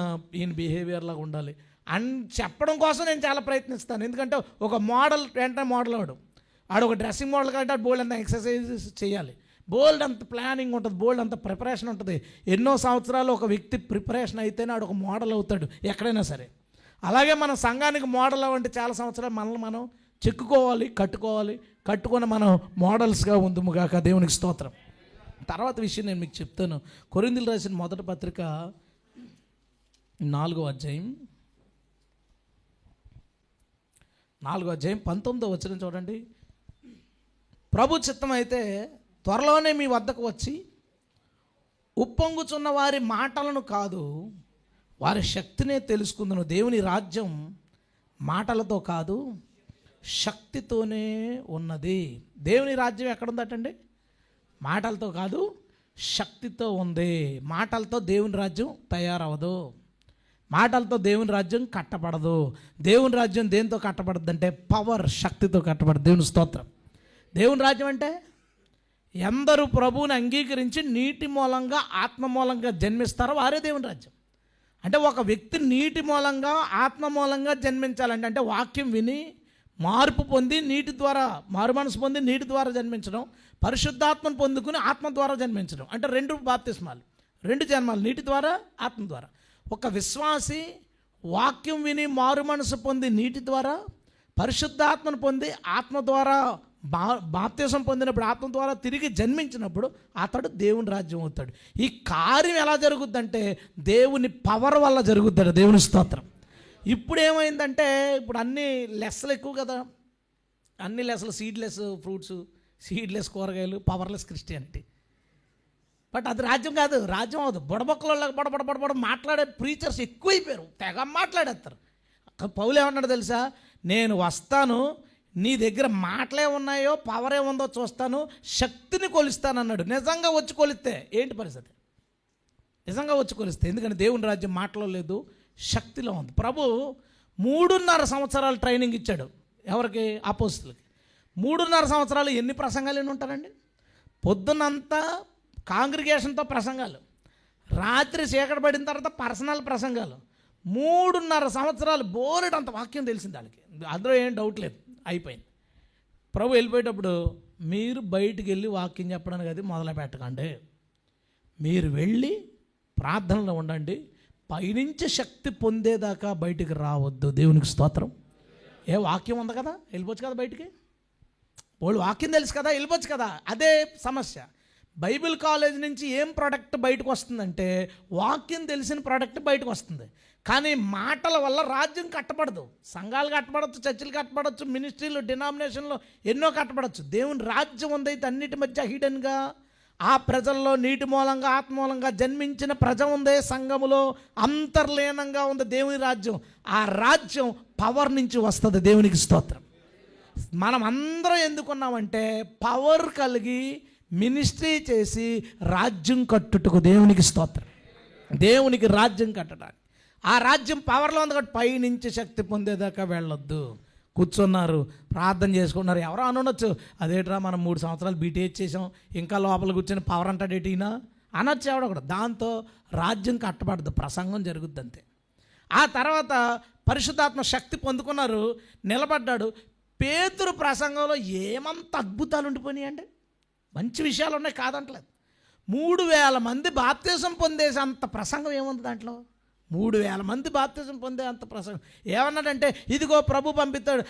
బిహేవియర్ లాగా ఉండాలి అని చెప్పడం కోసం నేను చాలా ప్రయత్నిస్తాను. ఎందుకంటే ఒక మోడల్ వెంటనే మోడల్ ఆడు ఒక డ్రెస్సింగ్ మోడల్ కంటే బోల్డ్ అంత ఎక్సర్సైజెస్ చేయాలి, బోల్డ్ అంత ప్లానింగ్ ఉంటుంది, బోల్డ్ అంత ప్రిపరేషన్ ఉంటుంది. ఎన్నో సంవత్సరాలు ఒక వ్యక్తి ప్రిపరేషన్ అయితేనే ఆడు ఒక మోడల్ అవుతాడు ఎక్కడైనా సరే. అలాగే మన సంఘానికి మోడల్ అవ్వంటే చాలా సంవత్సరాలు మనల్ని మనం చెక్కుకోవాలి, కట్టుకొని మనం మోడల్స్గా ఉందుముగాక. దేవునికి స్తోత్రం. తర్వాత విషయం నేను మీకు చెప్తాను. కొరింథీయులు రాసిన మొదటి పత్రిక 4వ అధ్యాయం 19వ వచనం చూడండి. ప్రభు చిత్తం అయితే త్వరలోనే మీ వద్దకు వచ్చి ఉప్పొంగుచున్న వారి మాటలను కాదు, వారి శక్తినే తెలుసుకుందును. దేవుని రాజ్యం మాటలతో కాదు, శక్తితోనే ఉన్నది. దేవుని రాజ్యం ఎక్కడుందటండి? మాటలతో కాదు, శక్తితో ఉంది. మాటలతో దేవుని రాజ్యం తయారవదు, మాటలతో దేవుని రాజ్యం కట్టబడదు. దేవుని రాజ్యం దేంతో కట్టబడద్దు అంటే పవర్, శక్తితో కట్టబడదు. దేవుని స్తోత్రం. దేవుని రాజ్యం అంటే ఎందరు ప్రభువుని అంగీకరించి నీటి మూలంగా ఆత్మ మూలంగా జన్మిస్తారో వారే దేవుని రాజ్యం. అంటే ఒక వ్యక్తి నీటి మూలంగా ఆత్మ మూలంగా జన్మించాలంటే, అంటే వాక్యం విని మార్పు పొంది నీటి ద్వారా మారు మనసు పొంది నీటి ద్వారా జన్మించడం, పరిశుద్ధాత్మను పొందుకుని ఆత్మ ద్వారా జన్మించడం, అంటే 2 బాప్తిస్మాలు, 2 జన్మాలు, నీటి ద్వారా ఆత్మ ద్వారా. ఒక విశ్వాసి వాక్యం విని మారు మనసు పొంది నీటి ద్వారా, పరిశుద్ధాత్మను పొంది ఆత్మ ద్వారా బాప్తిసం పొందినప్పుడు, ఆత్మ ద్వారా తిరిగి జన్మించినప్పుడు అతడు దేవుని రాజ్యం అవుతాడు. ఈ కార్యం ఎలా జరుగుద్దంటే దేవుని పవర్ వల్ల జరుగుతాడు. దేవుని స్తోత్రం. ఇప్పుడు ఏమైందంటే, ఇప్పుడు అన్ని లెస్సలు ఎక్కువ కదా, అన్ని లెస్సలు, సీడ్లెస్ ఫ్రూట్స్, సీడ్లెస్ కూరగాయలు, పవర్లెస్ క్రిస్టియానిటీ. బట్ అది రాజ్యం కాదు, రాజ్యం అవదు. బుడబొక్కలకి బొడబొడ మాట్లాడే ప్రీచర్స్ ఎక్కువైపోయారు, తెగ మాట్లాడేస్తారు. పౌలు ఏమన్నాడు తెలుసా? నేను వస్తాను, నీ దగ్గర మాటలే ఉన్నాయో పవర్ ఏముందో చూస్తాను, శక్తిని కొలుస్తానన్నాడు. నిజంగా వచ్చి కొలిస్తే ఏంటి పరిస్థితి? నిజంగా వచ్చి కొలిస్తే, ఎందుకంటే దేవుని రాజ్యం మాటలో లేదు, శక్తిలో ఉంది. ప్రభు 3.5 సంవత్సరాలు ట్రైనింగ్ ఇచ్చాడు. ఎవరికి? అపోస్తులకి. 3.5 సంవత్సరాలు ఎన్ని ప్రసంగాలు ఎన్ని ఉంటారండి? పొద్దునంతా కాంగ్రిగేషన్తో ప్రసంగాలు, రాత్రి చీకటి పడిన తర్వాత పర్సనల్ ప్రసంగాలు. 3.5 సంవత్సరాలు బోలెడు అంత వాక్యం తెలిసింది వాళ్ళకి, అందులో ఏం డౌట్ లేదు. అయిపోయింది. ప్రభు వెళ్ళిపోయేటప్పుడు, మీరు బయటికి వెళ్ళి వాక్యం చెప్పడానికి అది మొదలు పెట్టకండి, మీరు వెళ్ళి ప్రార్థనలో ఉండండి, పైనుంచి శక్తి పొందేదాకా బయటికి రావద్దు. దేవునికి స్తోత్రం. వాక్యం ఉంది కదా, వెళ్ళిపోవచ్చు కదా బయటికి. వాళ్ళు వాక్యం తెలుసు కదా, వెళ్ళిపోవచ్చు కదా. అదే సమస్య. బైబిల్ కాలేజ్ నుంచి ఏం ప్రోడక్ట్ బయటకు వస్తుందంటే వాక్యం తెలిసిన ప్రోడక్ట్ బయటకు వస్తుంది. కానీ మాటల వల్ల రాజ్యం కట్టబడదు. సంఘాలు కట్టబడవచ్చు, చర్చిలు కట్టబడవచ్చు, మినిస్ట్రీలు, డినామినేషన్లు ఎన్నో కట్టబడవచ్చు. దేవుని రాజ్యం ఉందైతే అన్నిటి మధ్య హిడెన్గా ఆ ప్రజల్లో నీటి మూలంగా ఆత్మ మూలంగా జన్మించిన ప్రజ ఉందే, సంఘములో అంతర్లీనంగా ఉంది దేవుని రాజ్యం. ఆ రాజ్యం పవర్ నుంచి వస్తుంది. దేవునికి స్తోత్రం. మనం అందరం ఎందుకున్నామంటే పవర్ కలిగి మినిస్ట్రీ చేసి రాజ్యం కట్టుటకు. దేవునికి స్తోత్రం. దేవునికి రాజ్యం కట్టడానికి. ఆ రాజ్యం పవర్లో ఉంది కాబట్టి పైనుంచి శక్తి పొందేదాకా వెళ్ళొద్దు. కూర్చున్నారు, ప్రార్థన చేసుకున్నారు. ఎవరో అనొచ్చు, అదేట్రా మనం 3 సంవత్సరాలు బీటీహెచ్ చేసాం, ఇంకా లోపల కూర్చొని పవర్ అంటాడేటినా అనొచ్చు ఎవడో కూడా. దాంతో రాజ్యం కట్టబడదు, ప్రసంగం జరుగుద్ది అంతే. ఆ తర్వాత పరిశుద్ధాత్మ శక్తి పొందుకున్నారు, నిలబడ్డాడు. పేతురు ప్రసంగంలో ఏమంత అద్భుతాలు ఉండిపోయినాయండి. మంచి విషయాలు ఉన్నాయి, కాదంటలేదు. 3000 మంది బాప్తిజం పొందేసి అంత ప్రసంగం ఏముంది దాంట్లో? 3000 మంది బాప్తిజం పొందే అంత ప్రసంగం. ఏమన్నాడంటే, ఇదిగో ప్రభు పంపిస్తాడు,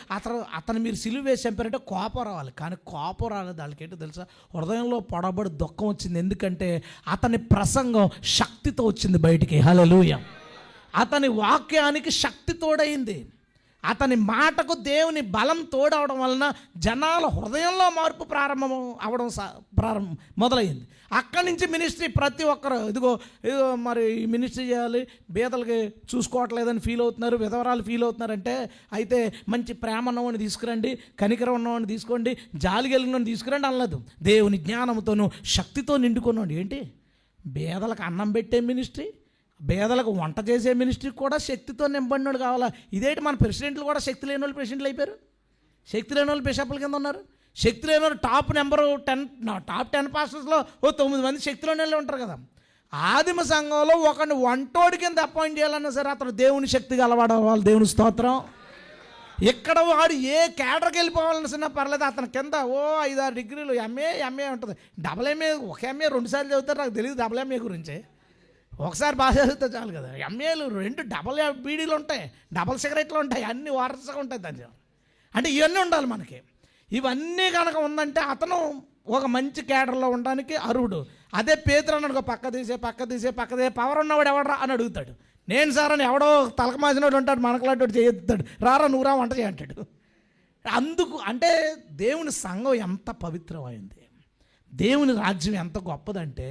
అతను మీరు సిలువ వేసి చంపారంటే కోపం రావాలి. కానీ కోపం రాలేదు. వాళ్ళకేంటో తెలుసా, హృదయంలో పొడబడి దుఃఖం వచ్చింది. ఎందుకంటే అతని ప్రసంగం శక్తితో వచ్చింది బయటికి. హల్లెలూయా. అతని వాక్యానికి శక్తి తోడైంది. అతని మాటకు దేవుని బలం తోడవడం వలన జనాల హృదయంలో మార్పు మొదలైంది. అక్కడి నుంచి మినిస్ట్రీ ప్రతి ఒక్కరు ఇదిగో మరి మినిస్ట్రీ చేయాలి, బీదలకి చూసుకోవట్లేదని ఫీల్ అవుతున్నారు, విధవరాలు ఫీల్ అవుతున్నారంటే అయితే మంచి ప్రేమ ఉన్నవాడిని తీసుకురండి, కనికరం ఉన్నవాడిని తీసుకోండి, జాలి కలిగిన తీసుకురండి అనలేదు. దేవుని జ్ఞానంతోనూ శక్తితో నిండుకున్నాడు. ఏంటి బీదలకు అన్నం పెట్టే మినిస్ట్రీ, బేదలకు వంట చేసే మినిస్ట్రీకి కూడా శక్తితో నింపడినోడు కావాలా? ఇదేంటి మన ప్రెసిడెంట్లు కూడా శక్తి లేని వాళ్ళు ప్రెసిడెంట్లు అయిపోయారు, శక్తి లేని వాళ్ళు బిషప్ల కింద ఉన్నారు. శక్తి లేని వాళ్ళు టాప్ 10 పాస్టర్స్లో 9 మంది శక్తి లేని వాళ్ళు ఉంటారు కదా. ఆదిమ సంఘంలో ఒకరిని వంటోడి కింద అపాయింట్ చేయాలన్నా సరే అతను దేవుని శక్తిగా అలవాడవాలి. దేవుని స్తోత్రం. ఇక్కడ వాడు ఏ కేటర్కి వెళ్ళిపోవాలన్నా పర్లేదు, అతని కింద 5-6 డిగ్రీలు ఎంఏ ఉంటుంది. డబుల్ ఎంఏ, ఒక ఎంఏ 2 సార్లు చదువుతారు, నాకు తెలియదు డబుల్ ఎంఏ గురించి. ఒకసారి బాగా చదివితే చాలు కదా. ఎంఏలు 2 డబల్ బీడీలు ఉంటాయి, డబల్ సిగరెట్లు ఉంటాయి, అన్నీ వరుసగా ఉంటాయి దాని. అంటే ఇవన్నీ ఉండాలి మనకి. ఇవన్నీ కనుక ఉందంటే అతను ఒక మంచి కేడర్లో ఉండడానికి అర్హుడు. అదే పేతురు అన్నాడు, పక్క తీసే పవర్ ఉన్నవాడు ఎవడరా అని అడుగుతాడు. నేను సార్ అని ఎవడో తలకమాసినోడు ఉంటాడు, మనకలాంటి చేయెత్తాడు, రారా నువ్వురా వంట చేయంటాడు. అందుకు అంటే దేవుని సంఘం ఎంత పవిత్రమైంది, దేవుని రాజ్యం ఎంత గొప్పదంటే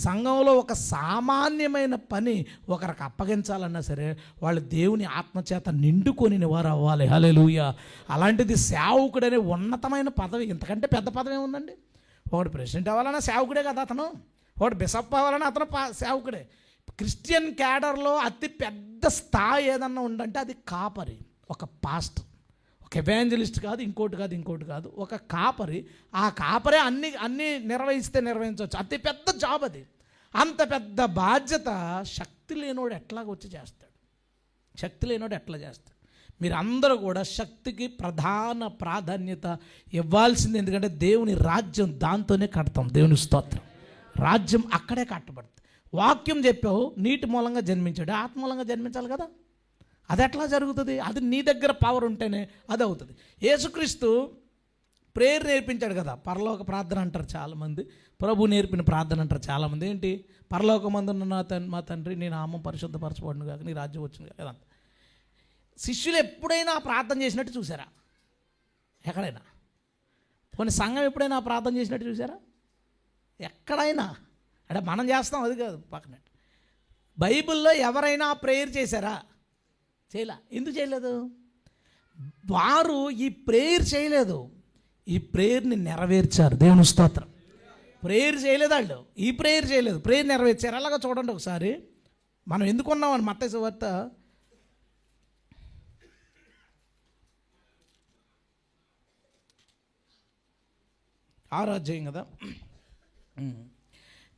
సంఘంలో ఒక సామాన్యమైన పని ఒకరికి అప్పగించాలన్నా సరే వాళ్ళు దేవుని ఆత్మచేత నిండుకొని వారు అవ్వాలి. హల్లెలూయా. అలాంటిది సేవకుడనే ఉన్నతమైన పదవి, ఇంతకంటే పెద్ద పదవి ఏముందండి? ఒకడు ప్రెసిడెంట్ అవ్వాలన్నా సేవకుడే కదా అతను, ఒకడు బిషప్ అవ్వాలన్నా అతను సేవకుడే. క్రిస్టియన్ క్యాడర్లో అతి పెద్ద స్థాయి ఏదన్నా ఉందంటే అది కాపరి, ఒక పాస్టర్, ఒక ఎవాంజలిస్ట్ కాదు, ఇంకోటి కాదు, ఒక కాపరి. ఆ కాపరే అన్నీ నిర్వహించవచ్చు. అతి పెద్ద జాబ్ అది. అంత పెద్ద బాధ్యత శక్తి లేనోడు ఎట్లాగొచ్చి చేస్తాడు? శక్తి లేనోడు ఎట్లా చేస్తాడు? మీరు అందరూ కూడా శక్తికి ప్రధాన ప్రాధాన్యత ఇవ్వాల్సింది. ఎందుకంటే దేవుని రాజ్యం దాంతోనే కడతాం. దేవుని స్తోత్రం. రాజ్యం అక్కడే కట్టబడుతుంది. వాక్యం చెప్పావు, నీటి మూలంగా జన్మించాడు, ఆత్మ మూలంగా జన్మించాలి కదా. అది ఎట్లా జరుగుతుంది? అది నీ దగ్గర పవర్ ఉంటేనే అది అవుతుంది. యేసుక్రీస్తు ప్రేయర్ నేర్పించాడు కదా. పరలోక ప్రార్థన అంటారు చాలామంది, ప్రభు నేర్పిన ప్రార్థన అంటారు చాలామంది. ఏంటి? పరలోకమందున్న మా తండ్రి, నీ నామం పరిశుద్ధపరచబడును కాక, నీ రాజ్యం వచ్చింది కదా. శిష్యులు ఎప్పుడైనా ప్రార్థన చేసినట్టు చూసారా? ఎక్కడైనా? కొన్ని సంఘం ఎప్పుడైనా ప్రార్థన చేసినట్టు చూసారా? ఎక్కడైనా? అంటే మనం చేస్తాం, అది కాదు పక్కన. బైబిల్లో ఎవరైనా ప్రేయర్ చేశారా? చేయలే. ఎందుకు చేయలేదు? వారు ఈ ప్రేయర్ చేయలేదు, ఈ ప్రేయర్ని నెరవేర్చారు. దేవుని స్తోత్రం. ప్రేయర్ చేయలేదు వాళ్ళు, ఈ ప్రేయర్ చేయలేదు, ప్రేయర్ నెరవేర్చారు. అలాగా చూడండి ఒకసారి. మనం ఎందుకున్నామని మత్తయి సువార్త 6వ అధ్యాయం కదా.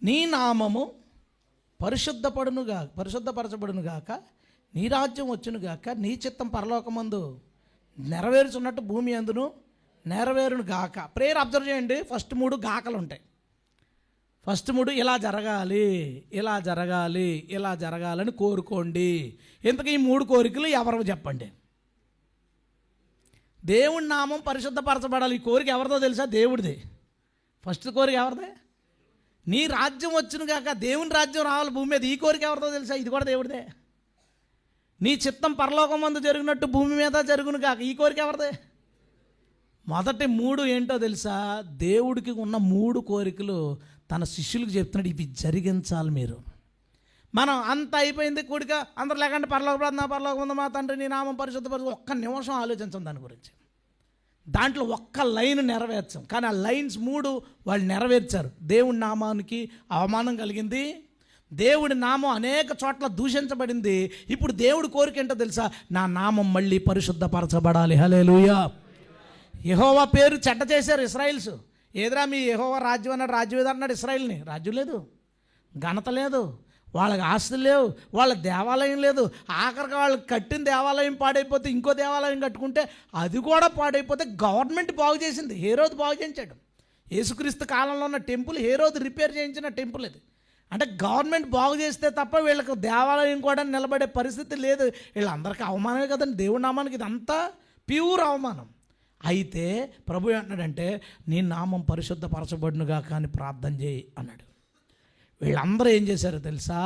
నీ నామము పరిశుద్ధపరచబడును గాక, నీ రాజ్యం వచ్చును గాక, నీ చిత్తం పరలోకమందు నెరవేరుచున్నట్టు భూమి అందును నెరవేరును గాక. ప్రేయర్ అబ్జర్వ్ చేయండి. ఫస్ట్ 3 గాకలు ఉంటాయి. ఫస్ట్ 3 ఇలా జరగాలి, ఇలా జరగాలి, ఇలా జరగాలని కోరుకోండి. ఇంతకీ ఈ 3 కోరికలు ఎవరు చెప్పండి? దేవుడి నామం పరిశుద్ధపరచబడాలి. ఈ కోరిక ఎవరిదో తెలుసా? దేవుడిది. ఫస్ట్ కోరిక ఎవరిదే? నీ రాజ్యం వచ్చును కాక, దేవుని రాజ్యం రావాలి భూమి మీద. ఈ కోరిక ఎవరిదో తెలుసా? ఇది కూడా దేవుడిదే. నీ చిత్తం పరలోకం మందు జరిగినట్టు భూమి మీద జరుగును కాక, ఈ కోరిక ఎవరిదే? మొదటి 3 ఏంటో తెలుసా? దేవుడికి ఉన్న 3 కోరికలు తన శిష్యులకు చెప్తున్నాడు, ఇవి జరిగించాలి మీరు. మనం అంత అయిపోయింది కూడిక, అందరు లేకంటే పరలోకం మా తండ్రి నీ నామం పరిశుద్ధపరచు, ఒక్క నిమిషం ఆలోచించం దాని గురించి. దాంట్లో ఒక్క లైన్ నెరవేర్చాం, కానీ ఆ లైన్స్ 3 వాళ్ళు నెరవేర్చారు. దేవుడి నామానికి అవమానం కలిగింది, దేవుడి నామం అనేక చోట్ల దూషించబడింది. ఇప్పుడు దేవుడి కోరిక ఏంటో తెలుసా? నా నామం మళ్ళీ పరిశుద్ధపరచబడాలి. హల్లెలూయా. యెహోవా పేరు చెడ్డ చేశారు ఇశ్రాయేల్స్. ఏదిరా మీ యెహోవా రాజ్యం అన్నాడు, రాజ్యం ఏదన్నాడు ఇశ్రాయేల్ని? రాజ్యం లేదు, ఘనత లేదు, వాళ్ళకి ఆస్తులు లేవు, వాళ్ళ దేవాలయం లేదు. ఆఖరికి వాళ్ళు కట్టిన దేవాలయం పాడైపోతే ఇంకో దేవాలయం కట్టుకుంటే అది కూడా పాడైపోతే గవర్నమెంట్ బాగు చేసింది. హేరోదు బాగు చేయించాడు. యేసుక్రీస్తు కాలంలో ఉన్న టెంపుల్ హేరోదు రిపేర్ చేయించిన టెంపుల్ ఇది. అంటే గవర్నమెంట్ బాగు చేస్తే తప్ప వీళ్ళకి దేవాలయం కూడా నిలబడే పరిస్థితి లేదు. వీళ్ళందరికీ అవమానమే కదండి. దేవుడి నామానికి ఇదంతా ప్యూర్ అవమానం. అయితే ప్రభు అంటున్నాడంటే నీ నామం పరిశుద్ధపరచబడునుగా కానీ ప్రార్థన చేయి అన్నాడు. వీళ్ళందరూ ఏం చేశారో తెలుసా?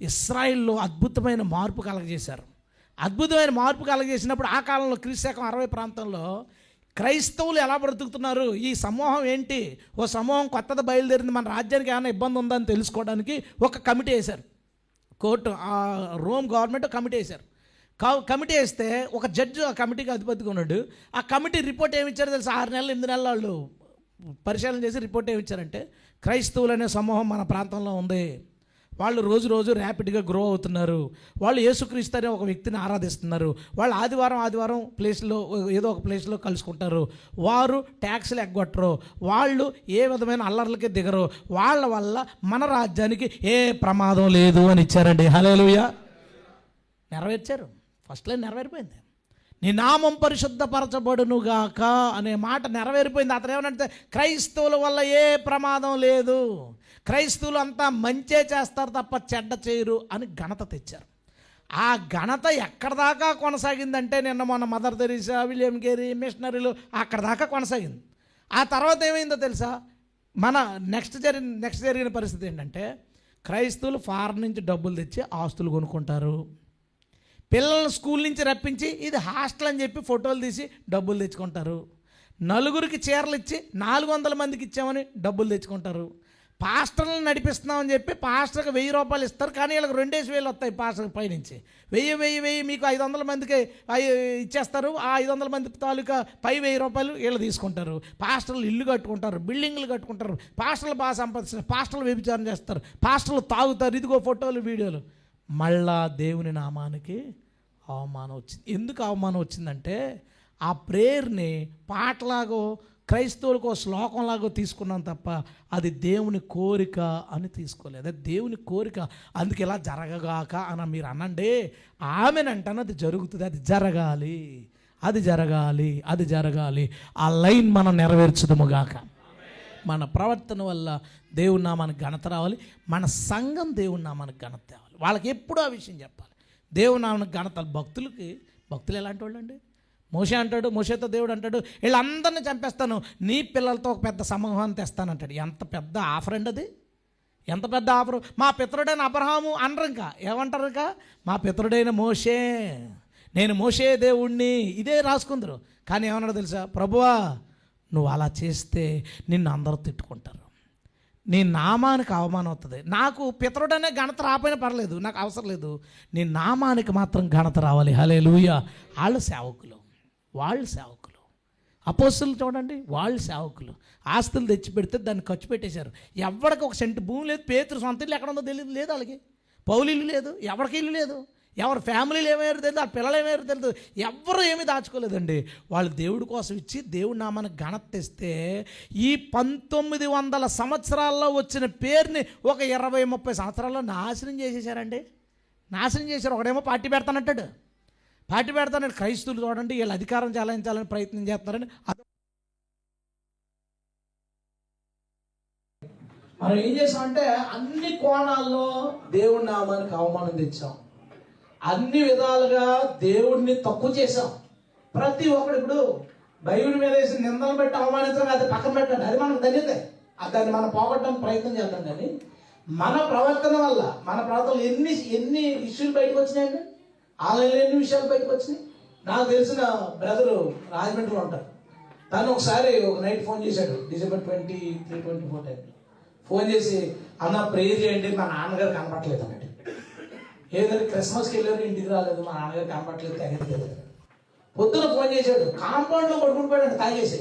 ఇశ్రాయేల్లో అద్భుతమైన మార్పు కలగజేశారు. అద్భుతమైన మార్పు కలగజేసినప్పుడు ఆ కాలంలో క్రీస్తు 60 ప్రాంతంలో క్రైస్తవులు ఎలా బ్రతుకుతున్నారు, ఈ సమూహం ఏంటి, ఓ సమూహం కొత్తది బయలుదేరింది, మన రాజ్యానికి ఏమైనా ఇబ్బంది ఉందని తెలుసుకోవడానికి ఒక కమిటీ వేశారు. కోర్టు రోమ్ గవర్నమెంట్ కమిటీ వేశారు. కమిటీ వేస్తే ఒక జడ్జి ఆ కమిటీకి అధిపతిగా ఉన్నాడు. ఆ కమిటీ రిపోర్ట్ ఏమి ఇచ్చారో తెలుసు? 6 నెలలు 8 నెలలు వాళ్ళు పరిశీలన చేసి రిపోర్ట్ ఏమి ఇచ్చారంటే, క్రైస్తవులు అనే సమూహం మన ప్రాంతంలో ఉంది, వాళ్ళు రోజు రోజు ర్యాపిడ్గా గ్రో అవుతున్నారు, వాళ్ళు యేసుక్రీస్తు అనే ఒక వ్యక్తిని ఆరాధిస్తున్నారు, వాళ్ళు ఆదివారం ప్లేస్లో ఏదో ఒక ప్లేస్లో కలుసుకుంటారు, వారు ట్యాక్స్లు ఎగ్గొట్టరు, వాళ్ళు ఏ విధమైన అల్లర్లకి దిగరు, వాళ్ళ వల్ల మన రాజ్యానికి ఏ ప్రమాదం లేదు అని ఇచ్చారండి. హల్లెలూయా. నెరవేర్చారు. ఫస్ట్ లైన్ నెరవేరిపోయింది. నీ నామం పరిశుద్ధపరచబడునుగాక అనే మాట నెరవేరిపోయింది. అతను ఏమనంటే క్రైస్తవుల వల్ల ఏ ప్రమాదం లేదు, క్రైస్తవులు అంతా మంచే చేస్తారు తప్ప చెడ్డ చేయరు అని ఘనత తెచ్చారు. ఆ ఘనత ఎక్కడ దాకా కొనసాగిందంటే నిన్న మొన్న మదర్ తెరీసా, విలియం కేరీ, మిషనరీలు అక్కడ దాకా కొనసాగింది. ఆ తర్వాత ఏమైందో తెలుసా? మన నెక్స్ట్ జరిగిన పరిస్థితి ఏంటంటే క్రైస్తవులు ఫారెన్ నుంచి డబ్బులు తెచ్చి ఆస్తులు కొనుక్కుంటారు. పిల్లల్ని స్కూల్ నుంచి రప్పించి ఇది హాస్టల్ అని చెప్పి ఫోటోలు తీసి డబ్బులు తెచ్చుకుంటారు. నలుగురికి చీరలు ఇచ్చి 400 మందికి ఇచ్చామని డబ్బులు తెచ్చుకుంటారు. పాస్టర్లను నడిపిస్తున్నామని చెప్పి పాస్టర్కి 1000 రూపాయలు ఇస్తారు, కానీ వీళ్ళకి 2000 వస్తాయి పాస్టర్ పైనుంచి. 1000 మీకు 500 మందికి ఇచ్చేస్తారు. ఆ 500 మంది తాలూకా పై 1000 రూపాయలు వీళ్ళు తీసుకుంటారు. పాస్టర్లు ఇల్లు కట్టుకుంటారు, బిల్డింగ్లు కట్టుకుంటారు, పాస్టర్లు బాగా సంపాదిస్తారు, పాస్టర్లు వ్యభిచారం చేస్తారు, పాస్టర్లు తాగుతారు. ఇదిగో ఫోటోలు, వీడియోలు. మళ్ళా దేవుని నామానికి అవమానం వచ్చింది. ఎందుకు అవమానం వచ్చిందంటే ఆ ప్రేయర్ని పాటలాగో క్రైస్తవులకు శ్లోకంలాగో తీసుకున్నాం తప్ప అది దేవుని కోరిక అని తీసుకోలేదు. అది దేవుని కోరిక, అందుకు ఇలా జరగగాక అని మీరు అనండి. ఆమెనంటాను అది జరుగుతుంది, అది జరగాలి, అది జరగాలి, అది జరగాలి. ఆ లైన్ మనం నెరవేర్చుదముగాక. మన ప్రవర్తన వల్ల దేవుని నామానికి ఘనత రావాలి, మన సంఘం దేవుని నామానికి ఘనత తేవాలి. వాళ్ళకి ఎప్పుడూ ఆ విషయం చెప్పాలి. దేవుని నామానికి ఘనత. భక్తులు ఎలాంటి వాళ్ళు అండి? మోషే అంటాడు, మోషేతో దేవుడు అంటాడు వీళ్ళందరినీ చంపేస్తాను, నీ పిల్లలతో ఒక పెద్ద సమూహాన్ని తెస్తానంటాడు. ఎంత పెద్ద ఆఫర్ అండి అది, ఎంత పెద్ద ఆఫరు. మా పితరుడైన అబ్రహాము అనరు, ఇంకా ఏమంటారు, ఇంకా మా పితరుడైన మోషే, నేను మోషే దేవుణ్ణి, ఇదే రాసుకుందరు. కానీ ఏమన్నాడు తెలుసా? ప్రభువా నువ్వు అలా చేస్తే నిన్ను అందరూ తిట్టుకుంటారు, నీ నామానికి అవమానం అవుతుంది. నాకు పితరుడనే ఘనత రాపోయినా పర్లేదు, నాకు అవసరం లేదు, నీ నామానికి మాత్రం ఘనత రావాలి. హల్లెలూయా. వాళ్ళు సేవకులు. అపోస్తలులు చూడండి, వాళ్ళు సేవకులు. ఆస్తులు తెచ్చి పెడితే దాన్ని ఖర్చు పెట్టేశారు. ఎవరికి ఒక సెంటు భూమి లేదు. పేతురు సొంత ఇల్లు ఎక్కడ ఉందో తెలియదు, లేదు వాళ్ళకి. పౌలు ఇల్లు లేదు, ఎవరికి ఇల్లు లేదు, ఎవరి ఫ్యామిలీలు ఏమయ్యారు తెలియదు, ఆ పిల్లలు ఏమయ్యారు తెలియదు, ఎవరు ఏమీ దాచుకోలేదండి. వాళ్ళు దేవుడి కోసం ఇచ్చి దేవుడి నామానికి ఘనత తెస్తే ఈ 1900 సంవత్సరాల్లో వచ్చిన పేరుని ఒక 20-30 సంవత్సరాల్లో నాశనం చేసేసారండి. నాశనం చేశారు. ఒకడేమో పార్టీ పెడతానంటాడు, క్రైస్తవులు చూడండి వీళ్ళు అధికారం చెలాయించాలని ప్రయత్నం చేస్తున్నారని. మనం ఏం చేసామంటే అన్ని కోణాల్లో దేవుడి నామానికి అవమానం తెచ్చాం, అన్ని విధాలుగా దేవుడిని తక్కువ చేశాం. ప్రతి ఒక్కడు ఇప్పుడు బైబిల్ మీద వేసి నిందలు పెట్టి అవమానించడం అది పక్కన పెట్టండి, అది మనకు ధన్యతే. దాన్ని మనం పోగొట్టడానికి ప్రయత్నం చేద్దాం. కానీ మన ప్రవర్తన వల్ల, మన ప్రవర్తనలో ఎన్ని ఇష్యూలు బయటకు వచ్చినాయండి. ఆన్లైన్లో ఎన్ని విషయాలు బయటకు వచ్చినాయి. నాకు తెలిసిన బ్రదరు రాజమండ్రిలో ఉంటారు. తను ఒకసారి ఒక నైట్ ఫోన్ చేశాడు, December 23, 24 టైంలో ఫోన్ చేసి, అన్న ప్రేయర్ చేయండి, మా నాన్నగారు కనపట్లేదు అన్నట్టు. ఏదంటే క్రిస్మస్కి వెళ్ళారు, ఇంటికి రాలేదు, మా నాన్నగారు కనపట్లేదు, తెగదు కదా. పొద్దున ఫోన్ చేశాడు, కాంపౌండ్లో పడుకుని పోయాడు తాగేసి,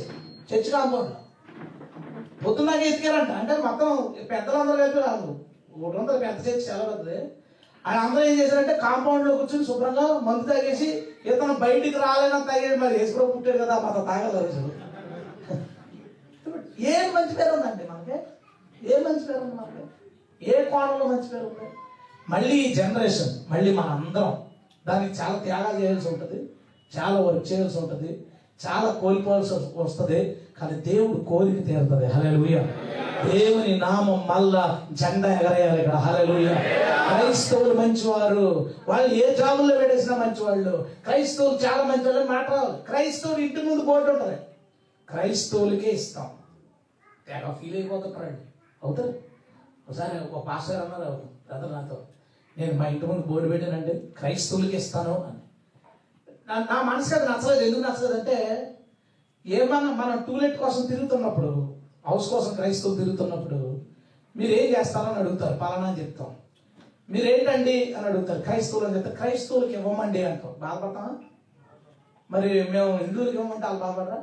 చర్చ్ కాంపౌండ్లో. పొద్దున్నాక ఎత్తికారంట. అంటే మొత్తం పెద్దలందరూ కలిపి రాదు, 100 పెద్ద చర్చ్ చాలా పెద్దది. ఆయన అందరూ ఏం చేశారంటే కాంపౌండ్లో కూర్చొని శుభ్రంగా మందు తాగేసి, ఇతను బయటికి రాలేదని తాగేసి, మరి యేసుప్రభు పుట్టాడు కదా మన తాగలేదు. ఏం మంచి పేరు ఉందండి మనకి? ఏం మంచి పేరు ఉంది మనకి? ఏ కోణంలో మంచి పేరు ఉంది? మళ్ళీ ఈ జనరేషన్, మళ్ళీ మన అందరం దానికి చాలా త్యాగాలు చేయాల్సి ఉంటుంది, చాలా వర్క్ చేయాల్సి ఉంటుంది, చాలా కోల్పోవాల్సి వస్తుంది. కానీ దేవుడు కోరిక తీరుతుంది. హల్లెలూయా. దేవుని నామం మళ్ళా జెండా ఎగరేయాలి ఇక్కడ. హల్లెలూయా. క్రైస్తవులు మంచివారు, వాళ్ళు ఏ జాబుల్లో పెట్టేసినా మంచివాళ్ళు. క్రైస్తవులు చాలా మంచి వాళ్ళు మాట రావాలి. క్రైస్తవులు ఇంటి ముందు బోర్డు ఉంటుంది, క్రైస్తవులకే ఇస్తాం. తెగ ఫీల్ అయిపోతుంటారండి, అవుతారు. ఒకసారి ఒక పాస్టర్ అన్నారు బ్రదర్ నాతో, నేను మా ఇంటి ముందు బోర్డు పెట్టానంటే క్రైస్తవులకి ఇస్తాను అని. నా మనసుకి అది నచ్చలేదు. ఎందుకు నచ్చలేదు అంటే, ఏమన్నా మనం టూలెట్ కోసం తిరుగుతున్నప్పుడు, హౌస్ కోసం క్రైస్తవులు తిరుగుతున్నప్పుడు, మీరేం చేస్తారని అడుగుతారు, పలానా అని చెప్తాం. మీరేంటండి అని అడుగుతారు, క్రైస్తవులు అని చెప్తారు. క్రైస్తవులకి ఇవ్వమండి అంటాం. బాధపడతామా? మరి మేము హిందువులకి ఇవ్వమంటే వాళ్ళు బాధపడరా?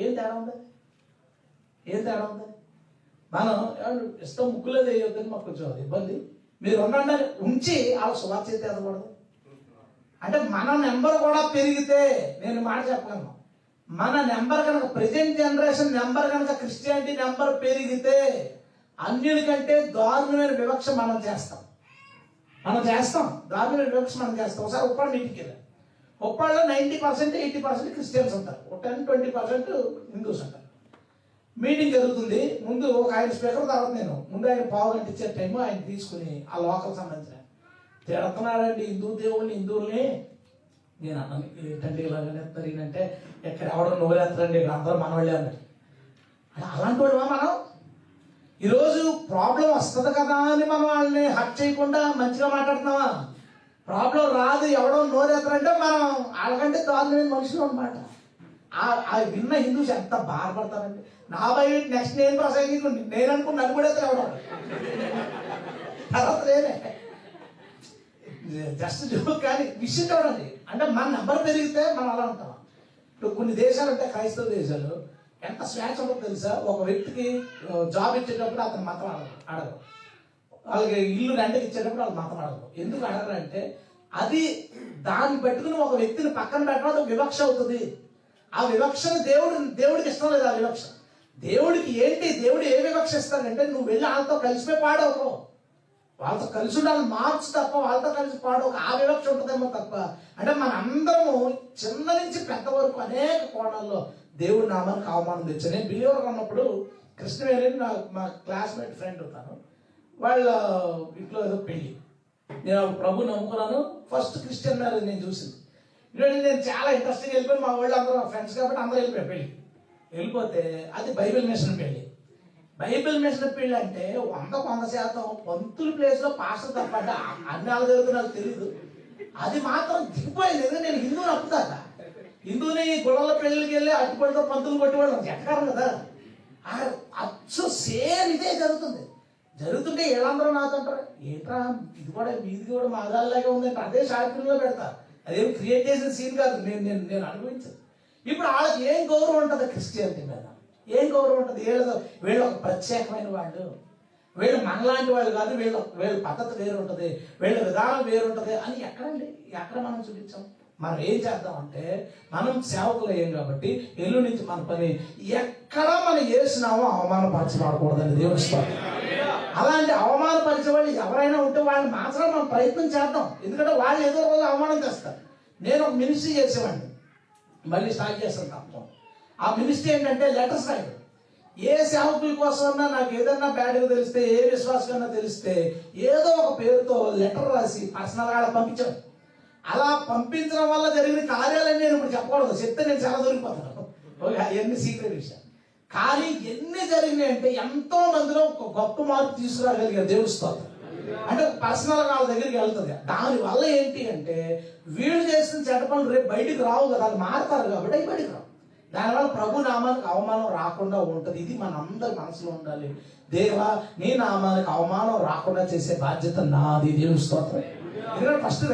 ఏం తేడా ఉంది? ఏం తేడా ఉంది? మనం ఇష్టం ముక్కులేదు వేయొద్దని మాకు కొంచెం ఇబ్బంది. మీరు ఉండండి ఉంచి వాళ్ళ సువార్త చేతి ఎదకూడదు అంటే, మన నెంబర్ కూడా పెరిగితే, నేను మాట చెప్పగలను, మన నెంబర్ కనుక ప్రెజెంట్ జనరేషన్ నెంబర్ కనుక క్రిస్టియానిటీ నెంబర్ పెరిగితే, అన్యుల కంటే దారుణమైన వివక్ష మనం చేస్తాం. దారుణమైన వివక్ష మనం చేస్తాం. ఒకసారి ఉప్పాడ మీటింగ్కి వెళ్ళాం. ఉప్పాడలో 90%, 80% క్రిస్టియన్స్ ఉంటారు, ఒక 10-20% హిందూస్ ఉంటారు. మీటింగ్ జరుగుతుంది. ముందు ఒక ఆయన స్పీకర్, తర్వాత నేను. ముందు ఆయన పావుగంట ఇచ్చే టైము ఆయన తీసుకుని ఆ లోకల్ సంబంధించిన తిడుతున్నాడండి హిందూ దేవుల్ని, హిందువుల్ని. నేను అన్నాను, ఏంటంటే ఇలాగనే జరిగిందంటే, ఎక్కడ ఎవడో నోరేస్తారండి, ఇక్కడ అందరూ మనవాళ్ళే అన్నాడు. అలాంటి వాడువా మనం? ఈరోజు ప్రాబ్లం వస్తుంది కదా అని మనం వాళ్ళని హర్ట్ చేయకుండా మంచిగా మాట్లాడుతున్నావా? ప్రాబ్లం రాదు, ఎవడో నోరేస్తారంటే మనం వాళ్ళకంటే దారుణమైన మనుషులు అనమాట. ఆ విన్న హిందూస్ ఎంత బాధపడతారండి. నా బయట నెక్స్ట్ నేను ప్రసంగి నేను అనుకుని నన్ను కూడా ఎవడం తర్వాత లేనే జస్ట్ జోక్. కానీ విషయం చూడండి, అంటే మన నెంబర్ పెరిగితే మనం అలా ఉంటాం. ఇప్పుడు కొన్ని దేశాలు అంటే క్రైస్తవ దేశాలు ఎంత స్వేచ్ఛ ఉంటుందో తెలుసా? ఒక వ్యక్తికి జాబ్ ఇచ్చేటప్పుడు అతను మతం అడగరు, వాళ్ళకి ఇల్లు రెంట్కి ఇచ్చేటప్పుడు వాళ్ళు మతం అడగరు. ఎందుకు అడగరు అంటే, అది దాన్ని పెట్టుకుని ఒక వ్యక్తిని పక్కన పెట్టడం అది వివక్ష అవుతుంది. ఆ వివక్షను దేవుడికి ఇష్టం లేదు. ఆ వివక్ష దేవుడికి ఏంటి? దేవుడు ఏ వివక్ష ఇస్తాడంటే, నువ్వు వెళ్ళి వాళ్ళతో కలిసిపోయి పాడవకు, వాళ్ళతో కలిసి ఉండాలి మార్క్స్ తప్ప, వాళ్ళతో కలిసి పాడవకు. ఆ వివక్ష ఉంటుందేమో తప్ప. అంటే మన అందరము చిన్న నుంచి పెద్ద వరకు అనేక కోణాల్లో దేవుడి నామానికి అవమానం తెచ్చాను. నేను బిలీవర్ ఉన్నప్పుడు కృష్ణవేణి మా క్లాస్మేట్ ఫ్రెండ్ ఉంటాను, వాళ్ళ ఇంట్లో ఏదో పెళ్ళి. నేను ప్రభు నమ్ముకున్నాను. ఫస్ట్ క్రిస్టియన్ మ్యారేజ్ నేను చూసింది. నేను చాలా ఇంట్రెస్టింగ్ వెళ్ళిపోయి, మా వాళ్ళు అందరూ ఫ్రెండ్స్ కాబట్టి అందరూ వెళ్ళిపోయారు పెళ్ళి. వెళ్ళిపోతే అది బైబిల్ మిషన్ పెళ్ళి. బైబిల్ మిషన్ పెళ్ళి అంటే 100% పంతుల ప్లేస్లో పాస్టర్ తప్ప, అన్ని వాళ్ళు జరుగుతుంది నాకు తెలియదు. అది మాత్రం దిగిపోయింది. ఎందుకంటే నేను హిందువుని అప్పుతాక, హిందువుని గుళ్ళ పెళ్ళికి వెళ్ళి అట్టుపడితో పంతులు కొట్టేవాళ్ళు ఎక్కడారు కదా. అచ్చు సేమ్ ఇదే జరుగుతుంటే వీళ్ళందరూ నాతో అంటారు, ఏంట్రా ఇది కూడా మీది కూడా మాదాల్లాగే ఉందంటే, అదే షార్ట్ఫిల్మ్లో పెడతారు. అదేం క్రియేట్ చేసిన సీన్ కాదు, నేను అనుభవించాను. ఇప్పుడు వాళ్ళకి ఏం గౌరవం ఉంటుంది క్రిస్టియానిటీ మీద? ఏం గౌరవం ఉంటుంది? వీళ్ళు ఒక ప్రత్యేకమైన వాళ్ళు, వీళ్ళు మనలాంటి వాళ్ళు కాదు, వీళ్ళ పద్ధతి వేరు ఉంటుంది, వీళ్ళ విధానం వేరు ఉంటుంది అని ఎక్కడ మనం చూపించాం? మనం ఏం చేద్దామంటే, మనం సేవకులు అయ్యాం కాబట్టి ఎల్లు నుంచి మన పని ఎక్కడ మనం చేసినామో అవమానపరచబడకూడదని దేవుని స్తోత్రం. అలాంటి అవమానపరిచే వాళ్ళు ఎవరైనా ఉంటే వాళ్ళని మాత్రం మనం ప్రయత్నం చేద్దాం. ఎందుకంటే వాళ్ళు ఏదో రోజు అవమానం చేస్తారు. నేను ఒక మినిస్ట్రీ చేసేవాడిని, మళ్ళీ స్టార్ట్ చేస్తాను తప్ప. ఆ మినిస్ట్రీ ఏంటంటే లెటర్స్ రాయడం. ఏ సేవకుల కోసమన్నా నాకు ఏదన్నా బ్యాడ్గా తెలిస్తే, ఏ విశ్వాసకన్నా తెలిస్తే, ఏదో ఒక పేరుతో లెటర్ రాసి పర్సనల్గా పంపించాను. అలా పంపించడం వల్ల జరిగిన కార్యాలన్నీ నేను ఇప్పుడు చెప్పకూడదు, చెప్తే నేను చాలా దొరికిపోతాను. అవన్నీ సీక్రెట్ విషయం. కానీ ఎన్ని జరిగినాయి అంటే ఎంతో మందిలో ఒక గొప్ప మార్పు తీసుకురాగలిగారు. దేవుడి స్తోత్రం. అంటే పర్సనల్గా వాళ్ళ దగ్గరికి వెళ్తుంది. దానివల్ల ఏంటి అంటే వీళ్ళు చేసిన చెడ్డ పనులు రేపు బయటికి రావు కదా, వాళ్ళు మారుతారు కాబట్టి అవి బయటికి రావు. దానివల్ల ప్రభు నామానికి అవమానం రాకుండా ఉంటుంది. ఇది మన అందరి మనసులో ఉండాలి. దేవా, నీ నామానికి అవమానం రాకుండా చేసే బాధ్యత నాది. దేవుడి స్తోత్రం. ఎందుకంటే ఫస్ట్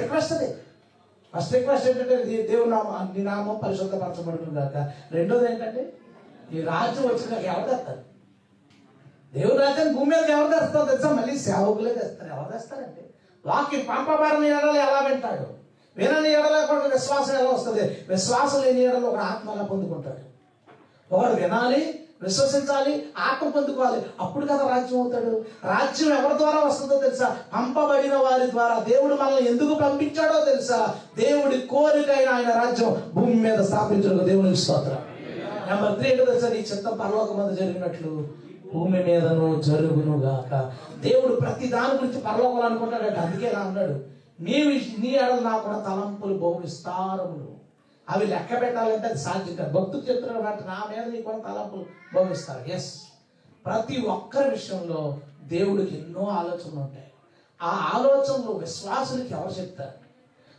రిక్వెస్ట్ ఏంటంటే దేవుడు నీ నామం పరిశుద్ధపరచబడుతుంది కాక. రెండోది ఏంటంటే ఈ రాజ్యం వచ్చినాక ఎవరు తెస్తారు? దేవుడి రాజ్యాన్ని భూమి మీదకి ఎవరు తెస్తారు తెలుసా? మళ్ళీ సేవకులే తెస్తారు. ఎవరు తెస్తారంటే వాక్యం పంపబడని ఎడల ఎలా వింటాడు? వినని ఎడల కూడా విశ్వాసం ఎలా వస్తుంది? విశ్వాసం లేని ఎడల ఒక ఆత్మగా పొందుకుంటాడు. ఒకడు వినాలి, విశ్వసించాలి, ఆత్మ పొందుకోవాలి. అప్పుడు కదా రాజ్యం అవుతాడు. రాజ్యం ఎవరి ద్వారా వస్తుందో తెలుసా? పంపబడిన వారి ద్వారా. దేవుడు మనల్ని ఎందుకు పంపించాడో తెలుసా? దేవుడి కోరికైన ఆయన రాజ్యం భూమి మీద స్థాపించడం. దేవునికి స్తోత్రం. నెంబర్ 3 ఏంటో తెలుసా? నీ చిత్తం పరలోకమందు జరిగినట్లు భూమి మీదను జరుగును గాక. దేవుడు ప్రతి దాని గురించి పరలోకాలు అనుకుంటాడట. అందుకే ఇలా అన్నాడు, నీ ఎడల నాకున్న తలంపులు బహు విస్తారములు. అవి లెక్క పెట్టాలంటే అది సాధ్యం కాదు. భక్తులు చెప్తున్నారు కాబట్టి నా మీద నీకున్న తలంపులు బహువిస్తారు. ఎస్, ప్రతి ఒక్కరి విషయంలో దేవుడికి ఎన్నో ఆలోచనలు ఉంటాయి. ఆ ఆలోచనలు విశ్వాసులకి ఎవరు చెప్తారు?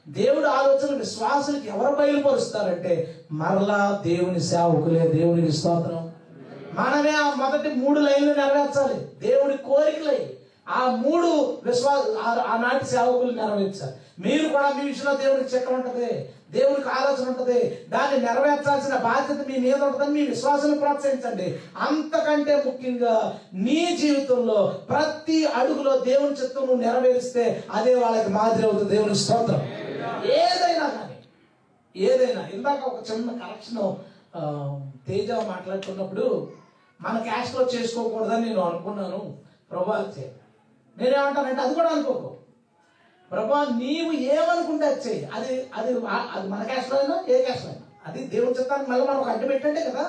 దేవుడి ఆలోచనలు విశ్వాసులకి ఎవరు బయలుపరుస్తారంటే మరలా దేవుని సేవకులే. దేవునికి స్తోత్రం. మనమే ఆ మొదటి 3 లైన్లు నెరవేర్చాలి. దేవుడి కోరికలై ఆ 3 ఆనాటి సేవకులు నెరవేర్చాలి. మీరు కూడా మీ విషయంలో దేవుడికి చిత్తం ఉంటుంది, దేవుడికి ఆలోచన ఉంటుంది. దాన్ని నెరవేర్చాల్సిన బాధ్యత మీ మీద ఉంటుందని మీ విశ్వాసాన్ని ప్రోత్సహించండి. అంతకంటే ముఖ్యంగా నీ జీవితంలో ప్రతి అడుగులో దేవుని చిత్తం నువ్వు నెరవేరిస్తే అదే వాళ్ళకి మాదిరి అవుతుంది. దేవునికి స్తోత్రం. ఏదైనా కానీ ఏదైనా. ఇందాక ఒక చిన్న కరెక్షన్ తేజ మాట్లాడుతున్నప్పుడు మన క్యాస్ట్లో చేసుకోకూడదని నేను అనుకున్నాను. ప్రభా నేనేమంటానంటే అది కూడా అనుకోకు. ప్రభా నీవు ఏమనుకుంటే అది చెయ్యి. అది మన క్యాస్ట్లో అయినా ఏ క్యాస్ట్లో అయినా అది దేవుని చిత్తానికి మళ్ళీ మనం ఒక అడ్డు పెట్టంటే కదా.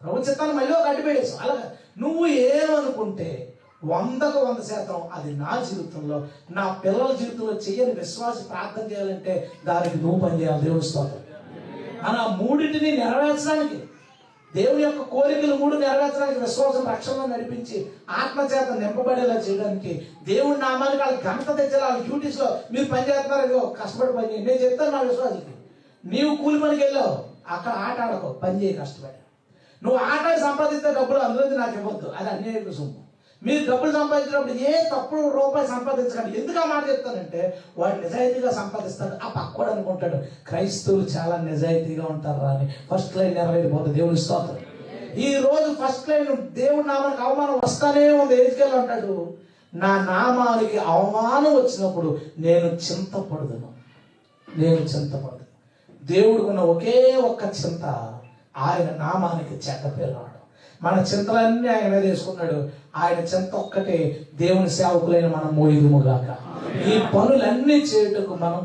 ప్రభు చిత్తాన్ని మళ్ళీ ఒక అడ్డు పెట్టేసాం. అలాగా నువ్వు ఏమనుకుంటే 100% అది నా జీవితంలో, నా పిల్లల జీవితంలో చెయ్యని విశ్వాసి ప్రార్థన చేయాలంటే దానికి నువ్వు పని చేయాలి. దేవుని స్తోత్రం. మన 3టిని నెరవేర్చడానికి, దేవుని యొక్క కోరికలు 3 నెరవేర్చడానికి, విశ్వాసం రక్షణలో నడిపించి ఆత్మచేత నింపబడేలా చేయడానికి, దేవుడి నామానికి వాళ్ళకి ఘనత తెచ్చేలా వాళ్ళ డ్యూటీస్లో మీరు పని చేస్తున్నారు. కష్టపడి పని చేయండి. నేను చెప్తాను నా విశ్వాసకి, నీవు కూలి పనికి వెళ్ళావు, అక్కడ ఆట ఆడకో, పని చేయి, కష్టపడి. నువ్వు ఆట ఆడి సంపాదిస్తే డబ్బులు అందులో నాకు ఇవ్వద్దు, అది అన్యాయ సొమ్ము. మీరు డబ్బులు సంపాదించినప్పుడు ఏ తప్పుడు రూపాయి సంపాదించకండి. ఎందుకు ఆ మాట చెప్తానంటే వాడు నిజాయితీగా సంపాదిస్తాడు. ఆ పక్కోడు అనుకుంటాడు క్రైస్తవులు చాలా నిజాయితీగా ఉంటారు అని. ఫస్ట్ లైన్ నెరవేరిపోతుంది. దేవుని స్తోత్రం. ఈ రోజు ఫస్ట్ లైన్ దేవుడి నామానికి అవమానం వస్తానే ఉంది. ఎజ్కేలు అంటాడు, నా నామానికి అవమానం వచ్చినప్పుడు నేను చింతపడదును. దేవుడికి ఉన్న ఒకే ఒక్క చింత ఆయన నామానికి చెడ్డ పేరు రావడం. మన చింతలన్నీ ఆయన మీద వేసుకున్నాడు. ఆయన చింత ఒక్కటే దేవుని సేవకులైన మనం మోయుదుముగాక. ఈ పనులన్నీ చేయుటకు మనం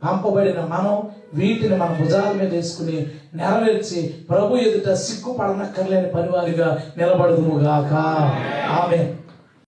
పంపబడిన మనం వీటిని మన భుజాల మీద వేసుకుని నెరవేర్చి ప్రభు ఎదుట సిగ్గుపడనక్కర్లేని పనివారిగా నిలబడుదుముగాక. ఆమేన్.